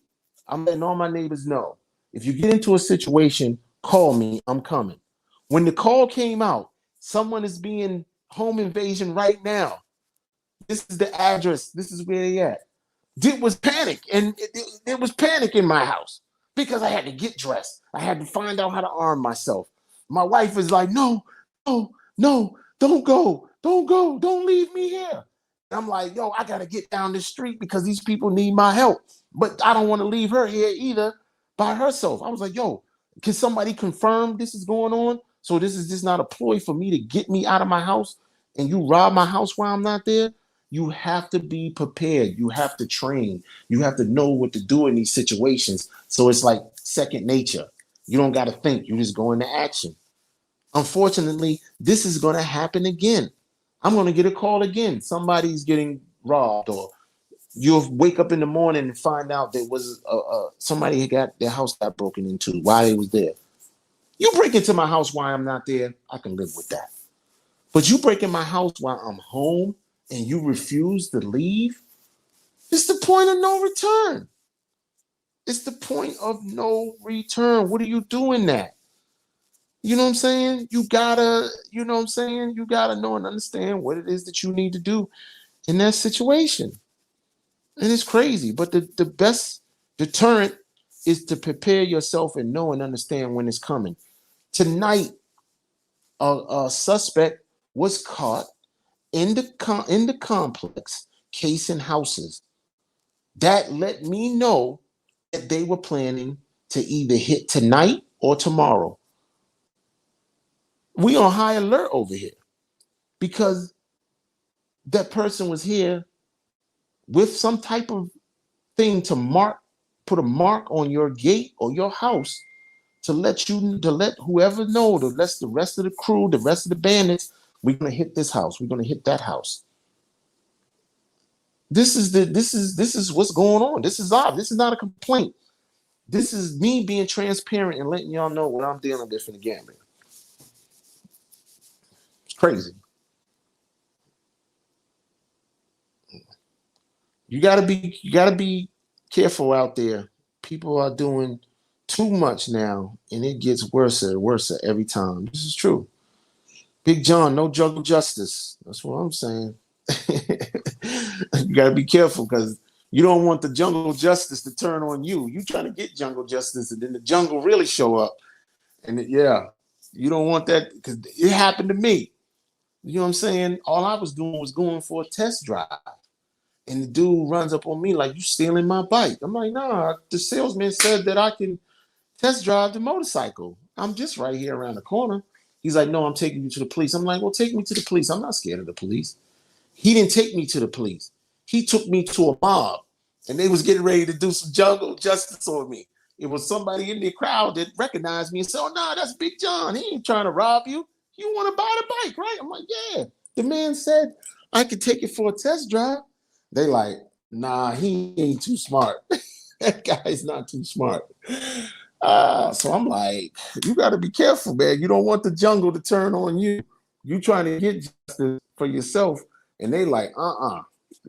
I'm letting all my neighbors know. If you get into a situation, call me. I'm coming. When the call came out, someone is being home invasion right now. This is the address. This is where they at. It was panic, and it was panic in my house because I had to get dressed. I had to find out how to arm myself. My wife was like, "No, no, no, don't go, don't go, don't leave me here." And I'm like, "Yo, I gotta get down the street because these people need my help, but I don't want to leave her here either by herself." I was like, "Yo, can somebody confirm this is going on? So this is just not a ploy for me to get me out of my house, and you rob my house while I'm not there." You have to be prepared. You have to train. You have to know what to do in these situations. So it's like second nature. You don't got to think. You just go into action. Unfortunately, this is going to happen again. I'm going to get a call again. Somebody's getting robbed, or you'll wake up in the morning and find out there was somebody had got their house got broken into while they was there. You break into my house while I'm not there, I can live with that. But you break in my house while I'm home and you refuse to leave, it's the point of no return. It's the point of no return. What are you doing that? You know what I'm saying? You gotta, you know what I'm saying? You gotta know and understand what it is that you need to do in that situation. And it's crazy, but the best deterrent is to prepare yourself and know and understand when it's coming. Tonight, a suspect was caught in the complex casing houses. That let me know that they were planning to either hit tonight or tomorrow. We on high alert over here because that person was here with some type of thing to mark, put a mark on your gate or your house to let whoever know, the rest of the crew, the rest of the bandits, we're gonna hit this house, we're gonna hit that house. This is what's going on. This is odd. This is not a complaint. This is me being transparent and letting y'all know what I'm dealing with in the Gambia. It's crazy. You gotta be careful out there. People are doing too much now, and it gets worse and worse every time. This is true. Big John, no jungle justice. That's what I'm saying. You gotta be careful because you don't want the jungle justice to turn on you. You trying to get jungle justice, and then the jungle really show up. Yeah, you don't want that because it happened to me. You know what I'm saying? All I was doing was going for a test drive. And the dude runs up on me like, you stealing my bike. I'm like, nah, the salesman said that I can test drive the motorcycle. I'm just right here around the corner. He's like, no, I'm taking you to the police. I'm like, well, take me to the police. I'm not scared of the police. He didn't take me to the police. He took me to a mob, and they was getting ready to do some jungle justice on me. It was somebody in the crowd that recognized me and said, oh, no, that's Big John. He ain't trying to rob you. You want to buy the bike, right? I'm like, yeah. The man said I could take it for a test drive. They like, nah, he ain't too smart. That guy's not too smart. So I'm like, you got to be careful, man. You don't want the jungle to turn on you. You trying to get justice for yourself, and they like,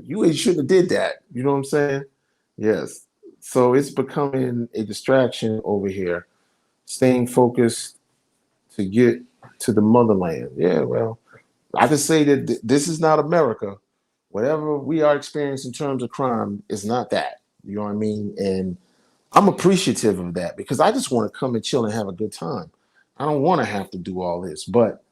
you ain't shouldn't have did that. You know what I'm saying? Yes. So it's becoming a distraction over here. Staying focused to get to the motherland. Yeah, well, I can say that this is not America. Whatever we are experiencing in terms of crime is not that. You know what I mean? And I'm appreciative of that because I just want to come and chill and have a good time. I don't want to have to do all this. But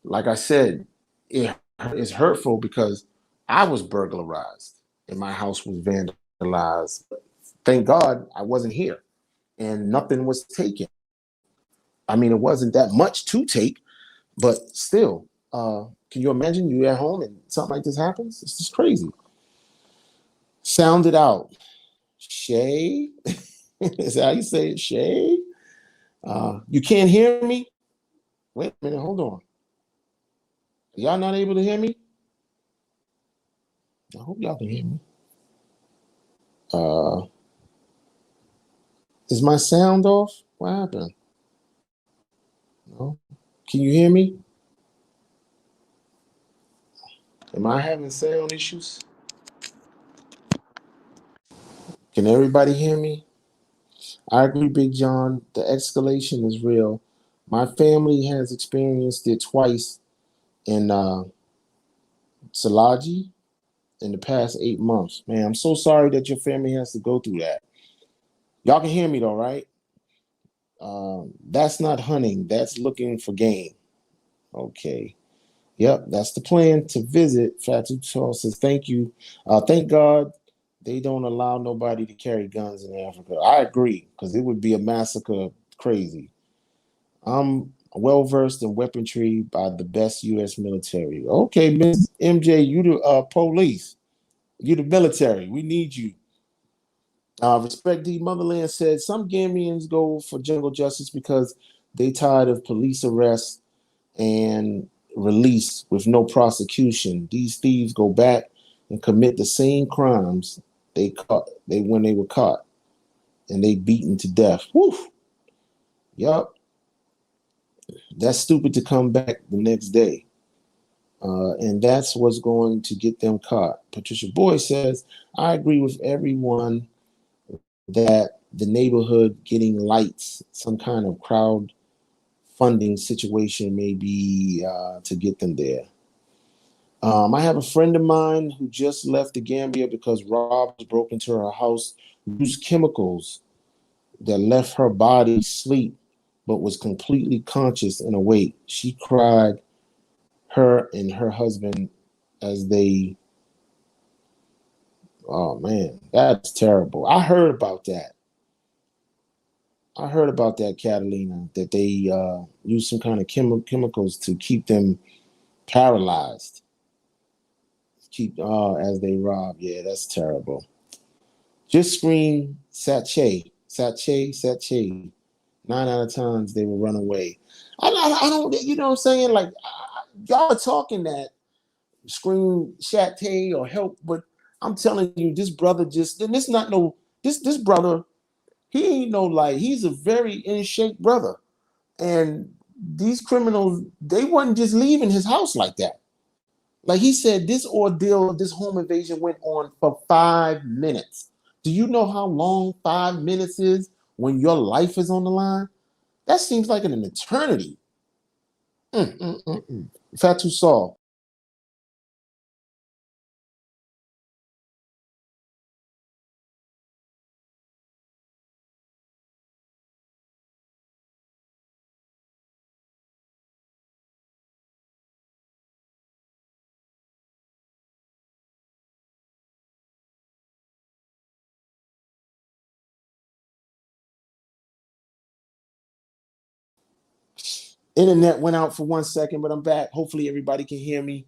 like I said, it is hurtful because I was burglarized and my house was vandalized. Thank God I wasn't here and nothing was taken. I mean, it wasn't that much to take, but still, can you imagine you at home and something like this happens? It's just crazy. Sound it out. Shay? Is that how you say it? Shay? You can't hear me? Wait a minute, hold on. Y'all not able to hear me? I hope y'all can hear me. Uh, is my sound off? What happened? No? Can you hear me? Am I having sound issues? Can everybody hear me? I agree, Big John. The escalation is real. My family has experienced it twice in Salaji in the past 8 months. Man, I'm so sorry that your family has to go through that. Y'all can hear me though, right? That's not hunting. That's looking for game. Okay. Yep, that's the plan to visit. Fatu Tall says, thank you. Thank God they don't allow nobody to carry guns in Africa. I agree, because it would be a massacre crazy. I'm well versed in weaponry by the best U.S. military. Okay, Miss MJ, you the police. You the military. We need you. Respect the Motherland said some Gambians go for jungle justice because they tired of police arrests and release with no prosecution. These thieves go back and commit the same crimes they when they were caught and they beaten to death. Woo! Yup. That's stupid to come back the next day. And that's what's going to get them caught. Patricia Boyd says, I agree with everyone that the neighborhood getting lights, some kind of crowd funding situation may be to get them there. I have a friend of mine who just left the Gambia because robbers broke into her house, used chemicals that left her body asleep, but was completely conscious and awake. She cried, her and her husband, as they, oh man, that's terrible. I heard about that. I heard about that, Catalina, that they use some kind of chemicals to keep them paralyzed. Keep as they rob. Yeah, that's terrible. Just scream Satche, Satche, Satche. 9 out of times they will run away. I don't, you know what I'm saying? Like, y'all are talking that scream Shat or help, but I'm telling you, this brother just, this not no, this brother, he ain't no like, he's a very in shape brother. And these criminals, they wasn't just leaving his house like that. Like he said, this ordeal, this home invasion went on for 5 minutes. Do you know how long 5 minutes is when your life is on the line? That seems like an eternity. Fatu Saul. Internet went out for 1 second, but I'm back. Hopefully everybody can hear me.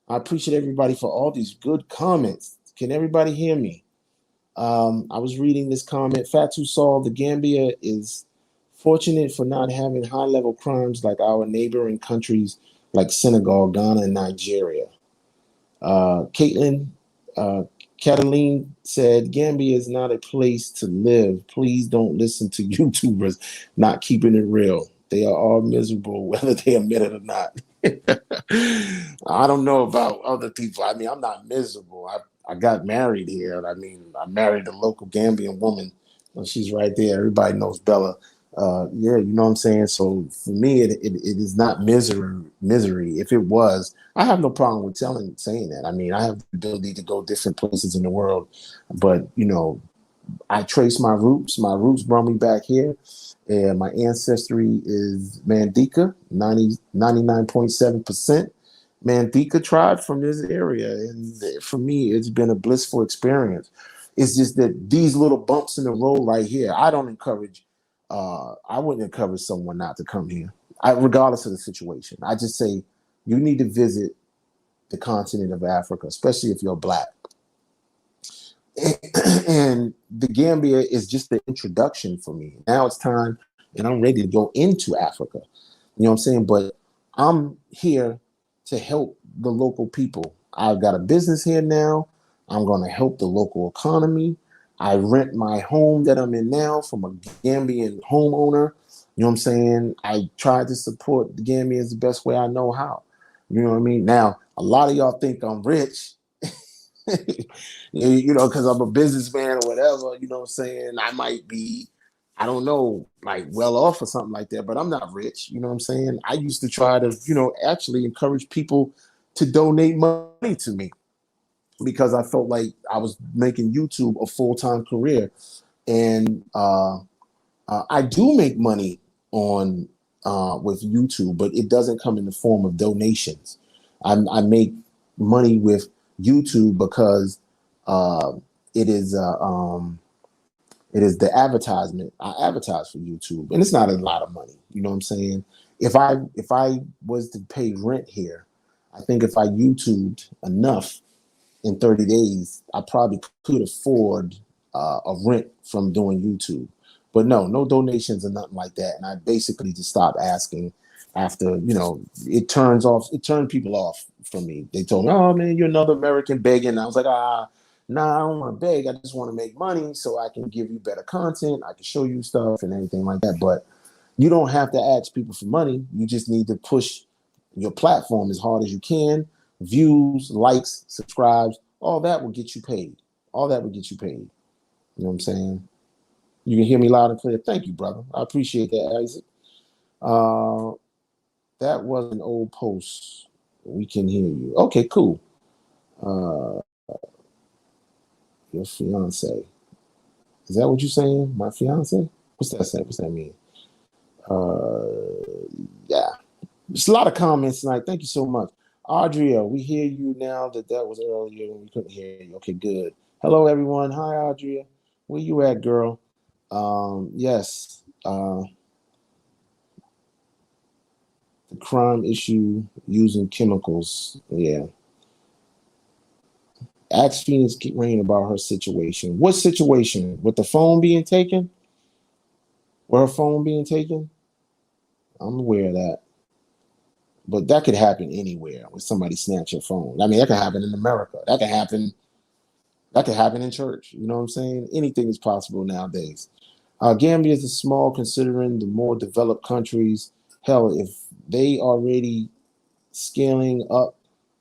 I appreciate everybody for all these good comments. Can everybody hear me? I was reading this comment. Fatu Saul, the Gambia is fortunate for not having high level crimes like our neighboring countries like Senegal, Ghana, and Nigeria. Caitlin uh, Cataline said, Gambia is not a place to live. Please don't listen to YouTubers not keeping it real. They are all miserable, whether they admit it or not. I don't know about other people. I mean, I'm not miserable. I got married here. I mean, I married a local Gambian woman. She's right there. Everybody knows Bella. Yeah, you know what I'm saying? So for me, it is not misery. If it was, I have no problem with saying that. I mean, I have the ability to go different places in the world, but you know, I trace my roots. My roots brought me back here. And my ancestry is Mandika, 99.7% Mandika tribe from this area. And for me, it's been a blissful experience. It's just that these little bumps in the road right here, I wouldn't encourage someone not to come here, regardless of the situation. I just say you need to visit the continent of Africa, especially if you're Black. And the Gambia is just the introduction for me. Now it's time, and I'm ready to go into Africa. You know what I'm saying? But I'm here to help the local people. I've got a business here now. I'm going to help the local economy. I rent my home that I'm in now from a Gambian homeowner. You know what I'm saying? I try to support the Gambians the best way I know how. You know what I mean? Now, a lot of y'all think I'm rich. You know, because I'm a businessman or whatever, you know what I'm saying? I might be, I don't know, like well off or something like that, but I'm not rich, you know what I'm saying? I used to try to, you know, actually encourage people to donate money to me because I felt like I was making YouTube a full-time career. And I do make money on with YouTube, but it doesn't come in the form of donations. I make money with YouTube because uh, it is it is the advertisement. I advertise for YouTube, and it's not a lot of money. You know what I'm saying? If I was to pay rent here, I think if I YouTubed enough in 30 days, I probably could afford a rent from doing YouTube. But no donations or nothing like that. And I basically just stopped asking after, you know, it turned people off from me. They told me, oh man, you're another American begging. And I was like, nah, I don't want to beg. I just want to make money so I can give you better content. I can show you stuff and everything like that. But you don't have to ask people for money. You just need to push your platform as hard as you can. Views, likes, subscribes, all that will get you paid. All that will get you paid. You know what I'm saying? You can hear me loud and clear. Thank you, brother. I appreciate that, Isaac. Uh, that was an old post. We can hear you. Okay, cool. Uh, your fiance. Is that what you're saying? My fiance? What's that say? What's that mean? Yeah. There's a lot of comments tonight. Thank you so much. Audria, we hear you now that was earlier when we couldn't hear you. Okay, good. Hello, everyone. Hi, Audria. Where you at, girl? Yes. The crime issue using chemicals. Yeah. Ask Phoenix Rain about her situation. What situation? With the phone being taken? Were her phone being taken? I'm aware of that. But that could happen anywhere when somebody snatch your phone. I mean, that could happen in America. That could happen. That could happen in church. You know what I'm saying? Anything is possible nowadays. Gambia is small considering the more developed countries. Hell, if they already scaling up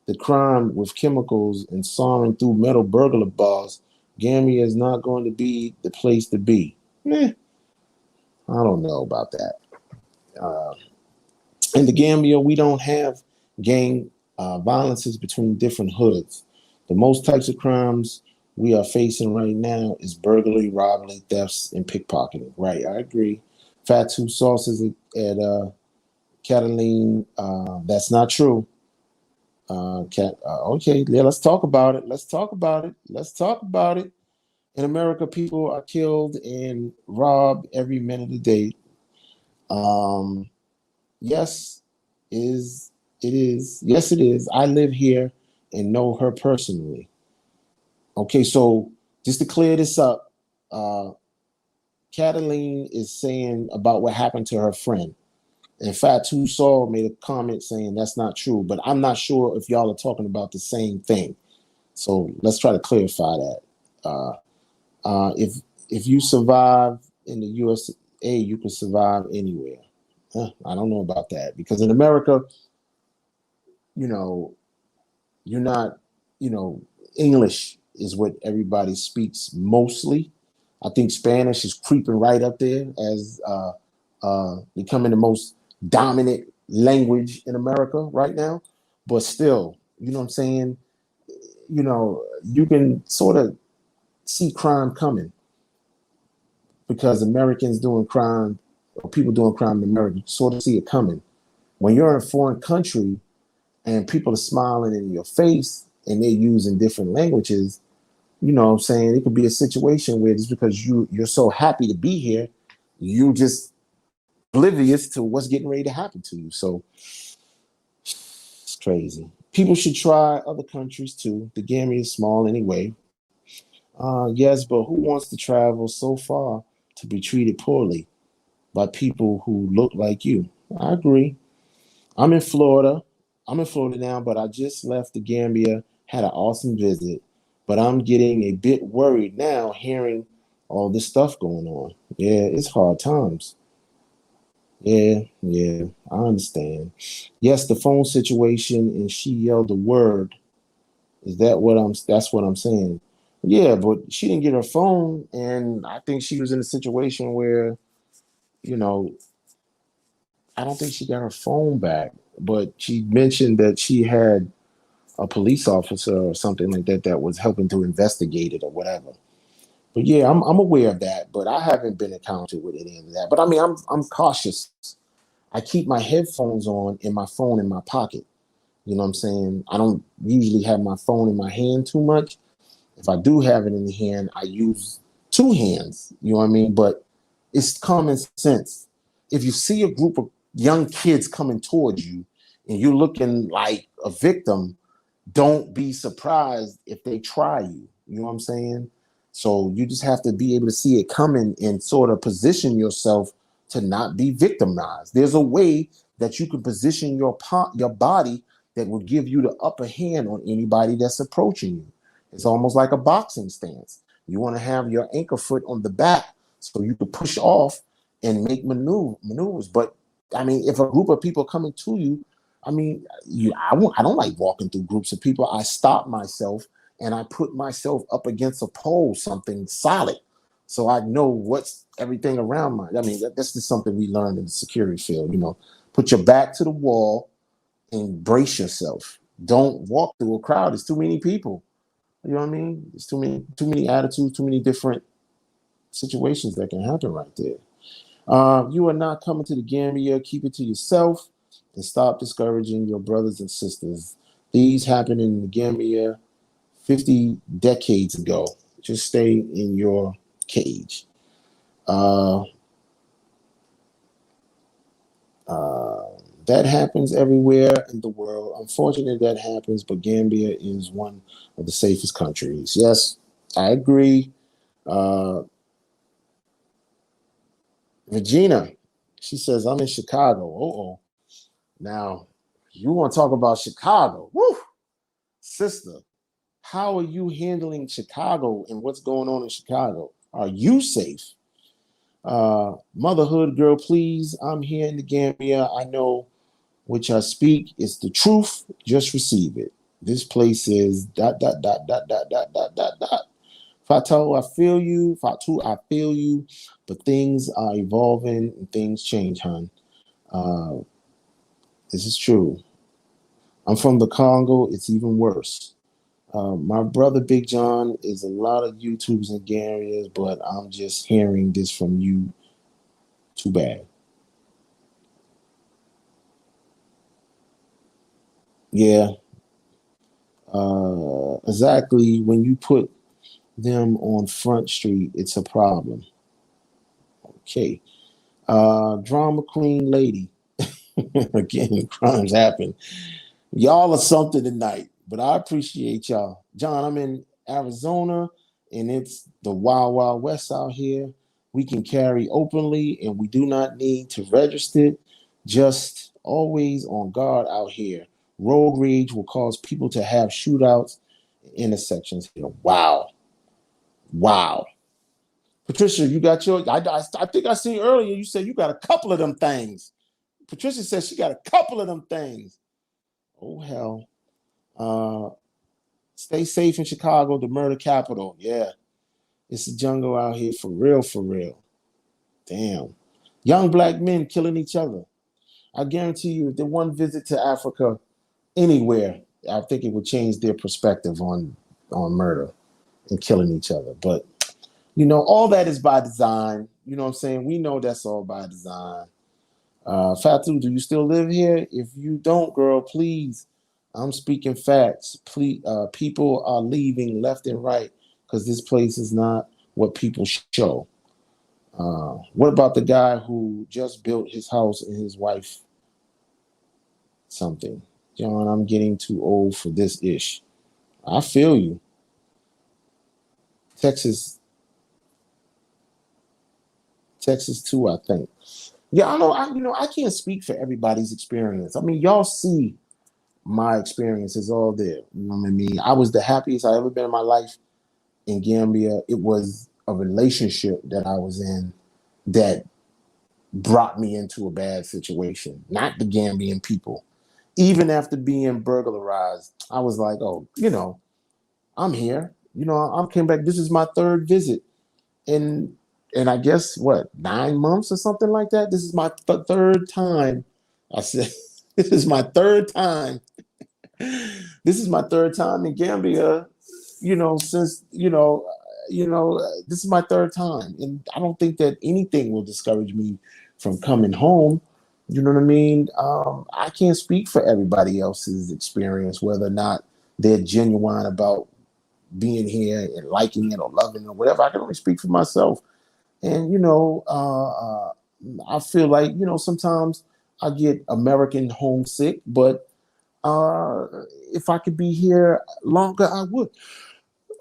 the crime with chemicals and sawing through metal burglar bars, Gambia is not going to be the place to be. I don't know about that. Uh, in the Gambia, we don't have gang violences between different hoods. The most types of crimes we are facing right now is burglary, robbery, thefts, and pickpocketing. Right, I agree. Fatu sauces at Cataline, that's not true. Okay, yeah, let's talk about it. Let's talk about it. Let's talk about it. In America, people are killed and robbed every minute of the day. Um, yes, is it is. Yes, it is. I live here and know her personally. Okay, so just to clear this up, Cataline is saying about what happened to her friend. In fact, Fatu Saul made a comment saying that's not true, but I'm not sure if y'all are talking about the same thing. So let's try to clarify that. Uh, if you survive in the USA, you can survive anywhere. I don't know about that because in America, you know, you're not, you know, English is what everybody speaks mostly. I think Spanish is creeping right up there as becoming the most dominant language in America right now. But still, you know what I'm saying? You know, you can sort of see crime coming because Americans doing crime or people doing crime in America, you sort of see it coming. When you're in a foreign country and people are smiling in your face and they're using different languages, you know what I'm saying? It could be a situation where just because you're so happy to be here, you just oblivious to what's getting ready to happen to you. So it's crazy. People should try other countries too. The Gambia is small anyway. Yes, but who wants to travel so far to be treated poorly by people who look like you? I agree. I'm in Florida. I'm in Florida now, but I just left the Gambia, had an awesome visit. But I'm getting a bit worried now hearing all this stuff going on. Yeah, it's hard times. Yeah, I understand. Yes, the phone situation, and she yelled the word. Is that what that's what I'm saying? Yeah, but she didn't get her phone, and I think she was in a situation where, you know, I don't think she got her phone back, but she mentioned that she had a police officer or something like that that was helping to investigate it or whatever. But yeah, I'm aware of that, but I haven't been encountered with any of that. But I mean, I'm cautious. I keep my headphones on and my phone in my pocket. You know what I'm saying? I don't usually have my phone in my hand too much. If I do have it in the hand, I use two hands. You know what I mean? But it's common sense. If you see a group of young kids coming towards you and you're looking like a victim, don't be surprised if they try you. You know what I'm saying? So you just have to be able to see it coming and sort of position yourself to not be victimized. There's a way that you can position your body that will give you the upper hand on anybody that's approaching you. It's almost like a boxing stance. You want to have your anchor foot on the back so you can push off and make maneuvers. But I mean, if a group of people coming to you, I mean, I don't like walking through groups of people. I stop myself and I put myself up against a pole, something solid, so I know what's everything around my. I mean, that's just something we learned in the security field. You know, put your back to the wall and brace yourself. Don't walk through a crowd. There's too many people. You know what I mean? There's too many attitudes, too many different situations that can happen right there. You are not coming to the Gambia. Keep it to yourself and stop discouraging your brothers and sisters. These happened in the Gambia 50 decades ago. Just stay in your cage. Uh, uh, that happens everywhere in the world. Unfortunately, that happens, but Gambia is one of the safest countries. Yes, I agree. Uh, Regina, she says, I'm in Chicago. Oh. Now, you want to talk about Chicago. Woo! Sister, how are you handling Chicago and what's going on in Chicago? Are you safe? Motherhood girl, please. I'm here in the Gambia. I know which I speak is the truth. Just receive it. This place is dot dot dot dot dot dot dot dot dot. Fatu, I feel you. Fatu, I feel you. But things are evolving and things change, hon. Uh, this is true. I'm from the Congo. It's even worse. My brother Big John is a lot of YouTubes and Garias, but I'm just hearing this from you. Too bad. Yeah, exactly. When you put them on Front Street, it's a problem. Okay. Drama Queen Lady. Again, crimes happen. Y'all are something tonight, but I appreciate y'all. John, I'm in Arizona and it's the Wild Wild West out here. We can carry openly and we do not need to register. Just always on guard out here. Road rage will cause people to have shootouts in intersections here. Wow. Wow. Patricia, you got your, I think I seen earlier, you said you got a couple of them things. Patricia says she got a couple of them things. Oh, hell. Uh, Stay safe in Chicago, the murder capital. Yeah, it's a jungle out here for real, for real. Damn. Young black men killing each other. I guarantee you, if they one visit to Africa anywhere, I think it would change their perspective on murder and killing each other. But all that is by design. You know what I'm saying? We know that's all by design. Fatu, do you still live here? If you don't, girl, please. I'm speaking facts. Please, people are leaving left and right because this place is not what people show. What about the guy who just built his house and his wife something? John, I'm getting too old for this ish. I feel you. Texas, Texas too, I think. Yeah, I know. I can't speak for everybody's experience. I mean, y'all see my experience is all there. You know what I mean? I was the happiest I ever been in my life in Gambia. It was a relationship that I was in that brought me into a bad situation, not the Gambian people. Even after being burglarized, I was like, oh, I'm here. I came back. This is my third visit in, and I guess what, 9 months or something like that. This is my third time. I said, this is my third time. This is my third time in Gambia. Since this is my third time, and I don't think that anything will discourage me from coming home. You know what I mean? I can't speak for everybody else's experience, whether or not they're genuine about being here and liking it or loving it or whatever. I can only speak for myself. And I feel like sometimes I get American homesick, but uh, if I could be here longer, I would.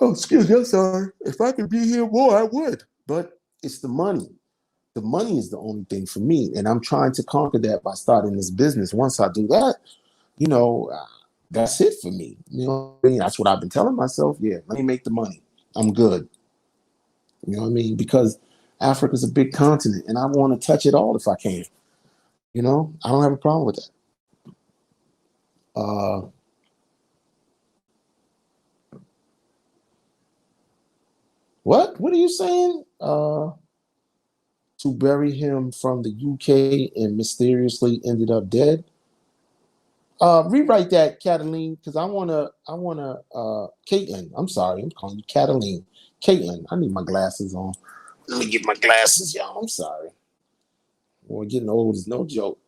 Oh, excuse me, I'm sorry. If I could be here more, I would. But it's the money. The money is the only thing for me, and I'm trying to conquer that by starting this business. Once I do that, you know, uh, that's it for me. You know what I mean? That's what I've been telling myself. Yeah, let me make the money. I'm good. You know what I mean? Because Africa's a big continent, and I want to touch it all if I can. I don't have a problem with that. Uh, what? What are you saying? To bury him from the UK and mysteriously ended up dead. Rewrite that, Cataline, because Caitlin. I'm sorry, I'm calling you Cataline. Caitlin, I need my glasses on. Let me get my glasses, y'all. I'm sorry. Boy, getting old is no joke.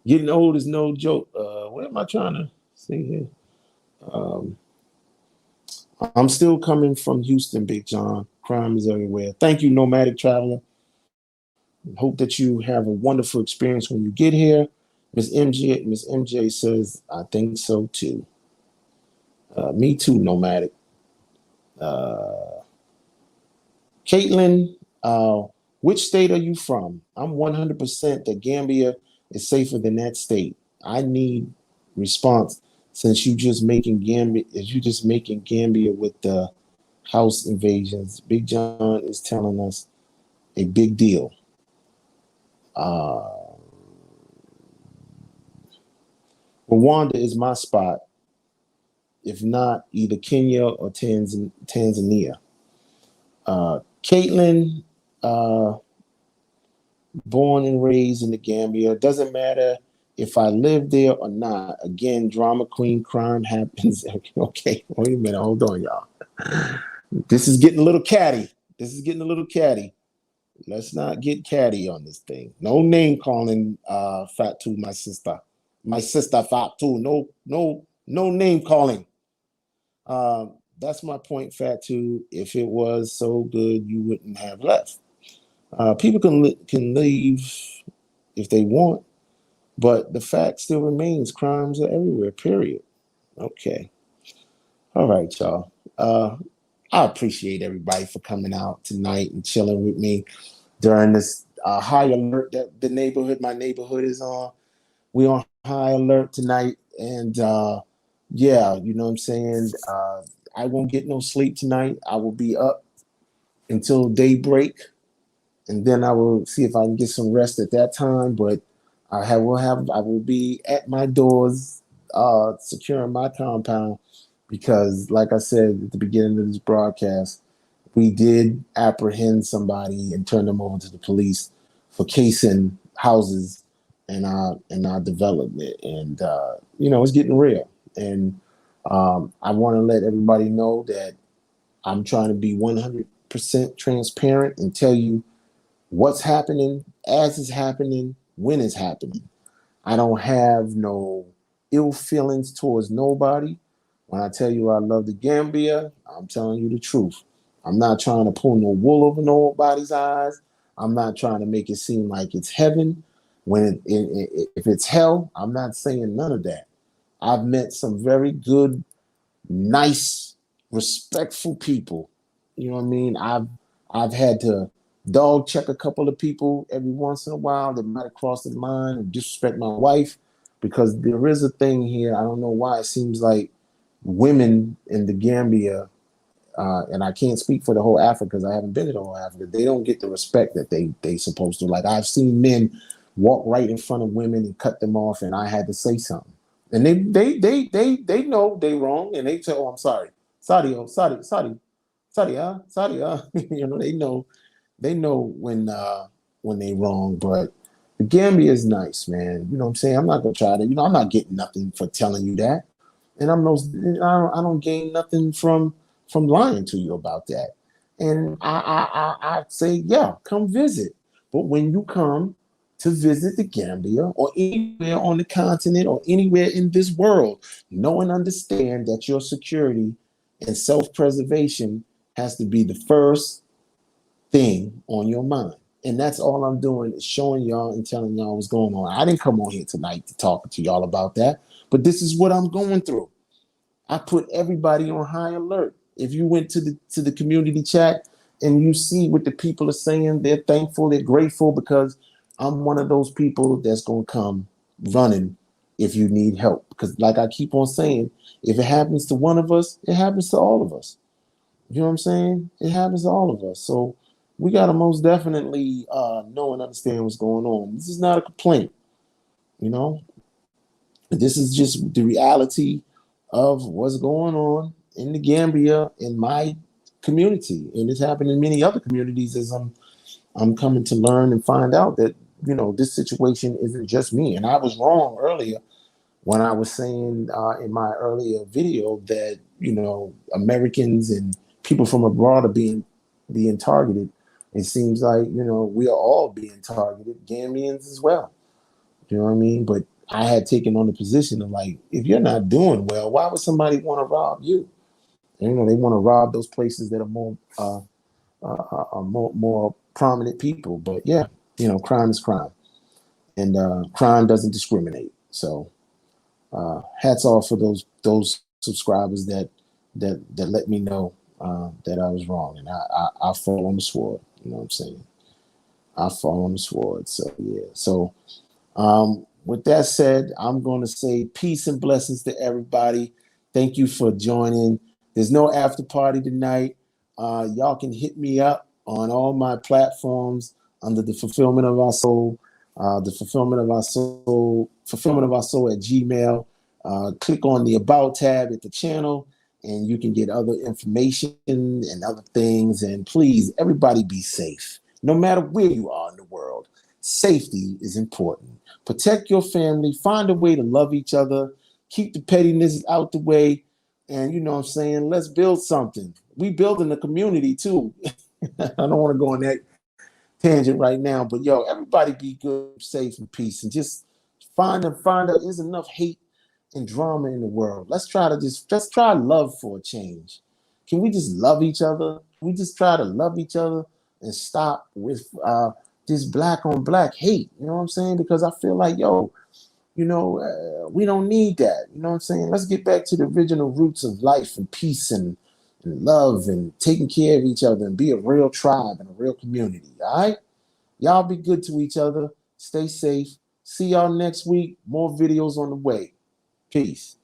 Getting old is no joke. What am I trying to say here? Um, I'm still coming from Houston, Big John. Crime is everywhere. Thank you, Nomadic Traveler. Hope that you have a wonderful experience when you get here. Miss MJ says, I think so too. Me too, Nomadic. Uh, Caitlin, Uh, which state are you from? I'm 100% that Gambia is safer than that state. I need response since you just making Gambia with the house invasions. Big John is telling us a big deal. Uh, Rwanda is my spot. If not, either Kenya or Tanzania. Caitlin, uh, born and raised in the Gambia. Doesn't matter if I live there or not. Again, drama queen, crime happens. Okay, wait a minute. Hold on, y'all. This is getting a little catty. This is getting a little catty. Let's not get catty on this thing. No name calling, Fatu, my sister. My sister Fatu. No name calling. That's my point, Fatu. If it was so good, you wouldn't have left. People can leave if they want, but the fact still remains: crimes are everywhere. Period. Okay. All right, y'all. I appreciate everybody for coming out tonight and chilling with me during this high alert that my neighborhood is on. We on high alert tonight, and yeah, you know what I'm saying. I won't get no sleep tonight. I will be up until daybreak, and then I will see if I can get some rest at that time. But I will be at my doors, securing my compound, because, like I said at the beginning of this broadcast, we did apprehend somebody and turn them over to the police for casing houses and our development, and it's getting real. And I want to let everybody know that I'm trying to be 100% transparent and tell you what's happening, as it's happening, when it's happening. I don't have no ill feelings towards nobody. When I tell you I love the Gambia, I'm telling you the truth. I'm not trying to pull no wool over nobody's eyes. I'm not trying to make it seem like it's heaven if it's hell. I'm not saying none of that. I've met some very good, nice, respectful people. You know what I mean? I've had to dog check a couple of people every once in a while that might have crossed the line and disrespect my wife, because there is a thing here. I don't know why it seems like women in the Gambia, and I can't speak for the whole Africa because I haven't been to the whole Africa. They don't get the respect that they supposed to. Like, I've seen men walk right in front of women and cut them off, and I had to say something. And they know they wrong, and they tell, "Oh, I'm sorry, sorry, they know when they wrong." But the Gambia is nice, man. You know what I'm saying? I'm not gonna try to. I'm not getting nothing for telling you that, and I don't gain nothing from lying to you about that. And I say, yeah, come visit. But when you come to visit the Gambia or anywhere on the continent or anywhere in this world, know and understand that your security and self-preservation has to be the first thing on your mind. And that's all I'm doing, is showing y'all and telling y'all what's going on. I didn't come on here tonight to talk to y'all about that, but this is what I'm going through. I put everybody on high alert. If you went to the community chat and you see what the people are saying, they're thankful, they're grateful, because I'm one of those people that's gonna come running if you need help. Because, like I keep on saying, if it happens to one of us, it happens to all of us. You know what I'm saying? It happens to all of us. So we gotta most definitely know and understand what's going on. This is not a complaint, you know. This is just the reality of what's going on in the Gambia, in my community, and it's happening in many other communities. As I'm coming to learn and find out that this situation isn't just me. And I was wrong earlier when I was saying in my earlier video that Americans and people from abroad are being targeted. It seems like we are all being targeted, Gambians as well. You know what I mean? But I had taken on the position of, like, if you're not doing well, why would somebody want to rob you? And, they want to rob those places that are more prominent people. But yeah, crime is crime, and crime doesn't discriminate. So hats off for those subscribers that let me know that I was wrong, and I fall on the sword. You know what I'm saying? I fall on the sword. So yeah. So with that said, I'm going to say peace and blessings to everybody. Thank you for joining. There's no after party tonight. Y'all can hit me up on all my platforms under the fulfillment of our soul, fulfillment of our soul at Gmail. Click on the about tab at the channel and you can get other information and other things. And please, everybody be safe. No matter where you are in the world, safety is important. Protect your family. Find a way to love each other. Keep the pettiness out the way. And you know what I'm saying? Let's build something. We building a community too. I don't want to go on that tangent right now, but yo, everybody be good, safe, and peace. And just find out there's enough hate and drama in the world. Let's try to just try love for a change. Can we just love each other? We just try to love each other and stop with this black on black hate. You know what I'm saying? Because I feel like, yo, we don't need that. You know what I'm saying? Let's get back to the original roots of life and peace and love and taking care of each other and be a real tribe and a real community. All right? Y'all be good to each other. Stay safe. See y'all next week. More videos on the way. Peace.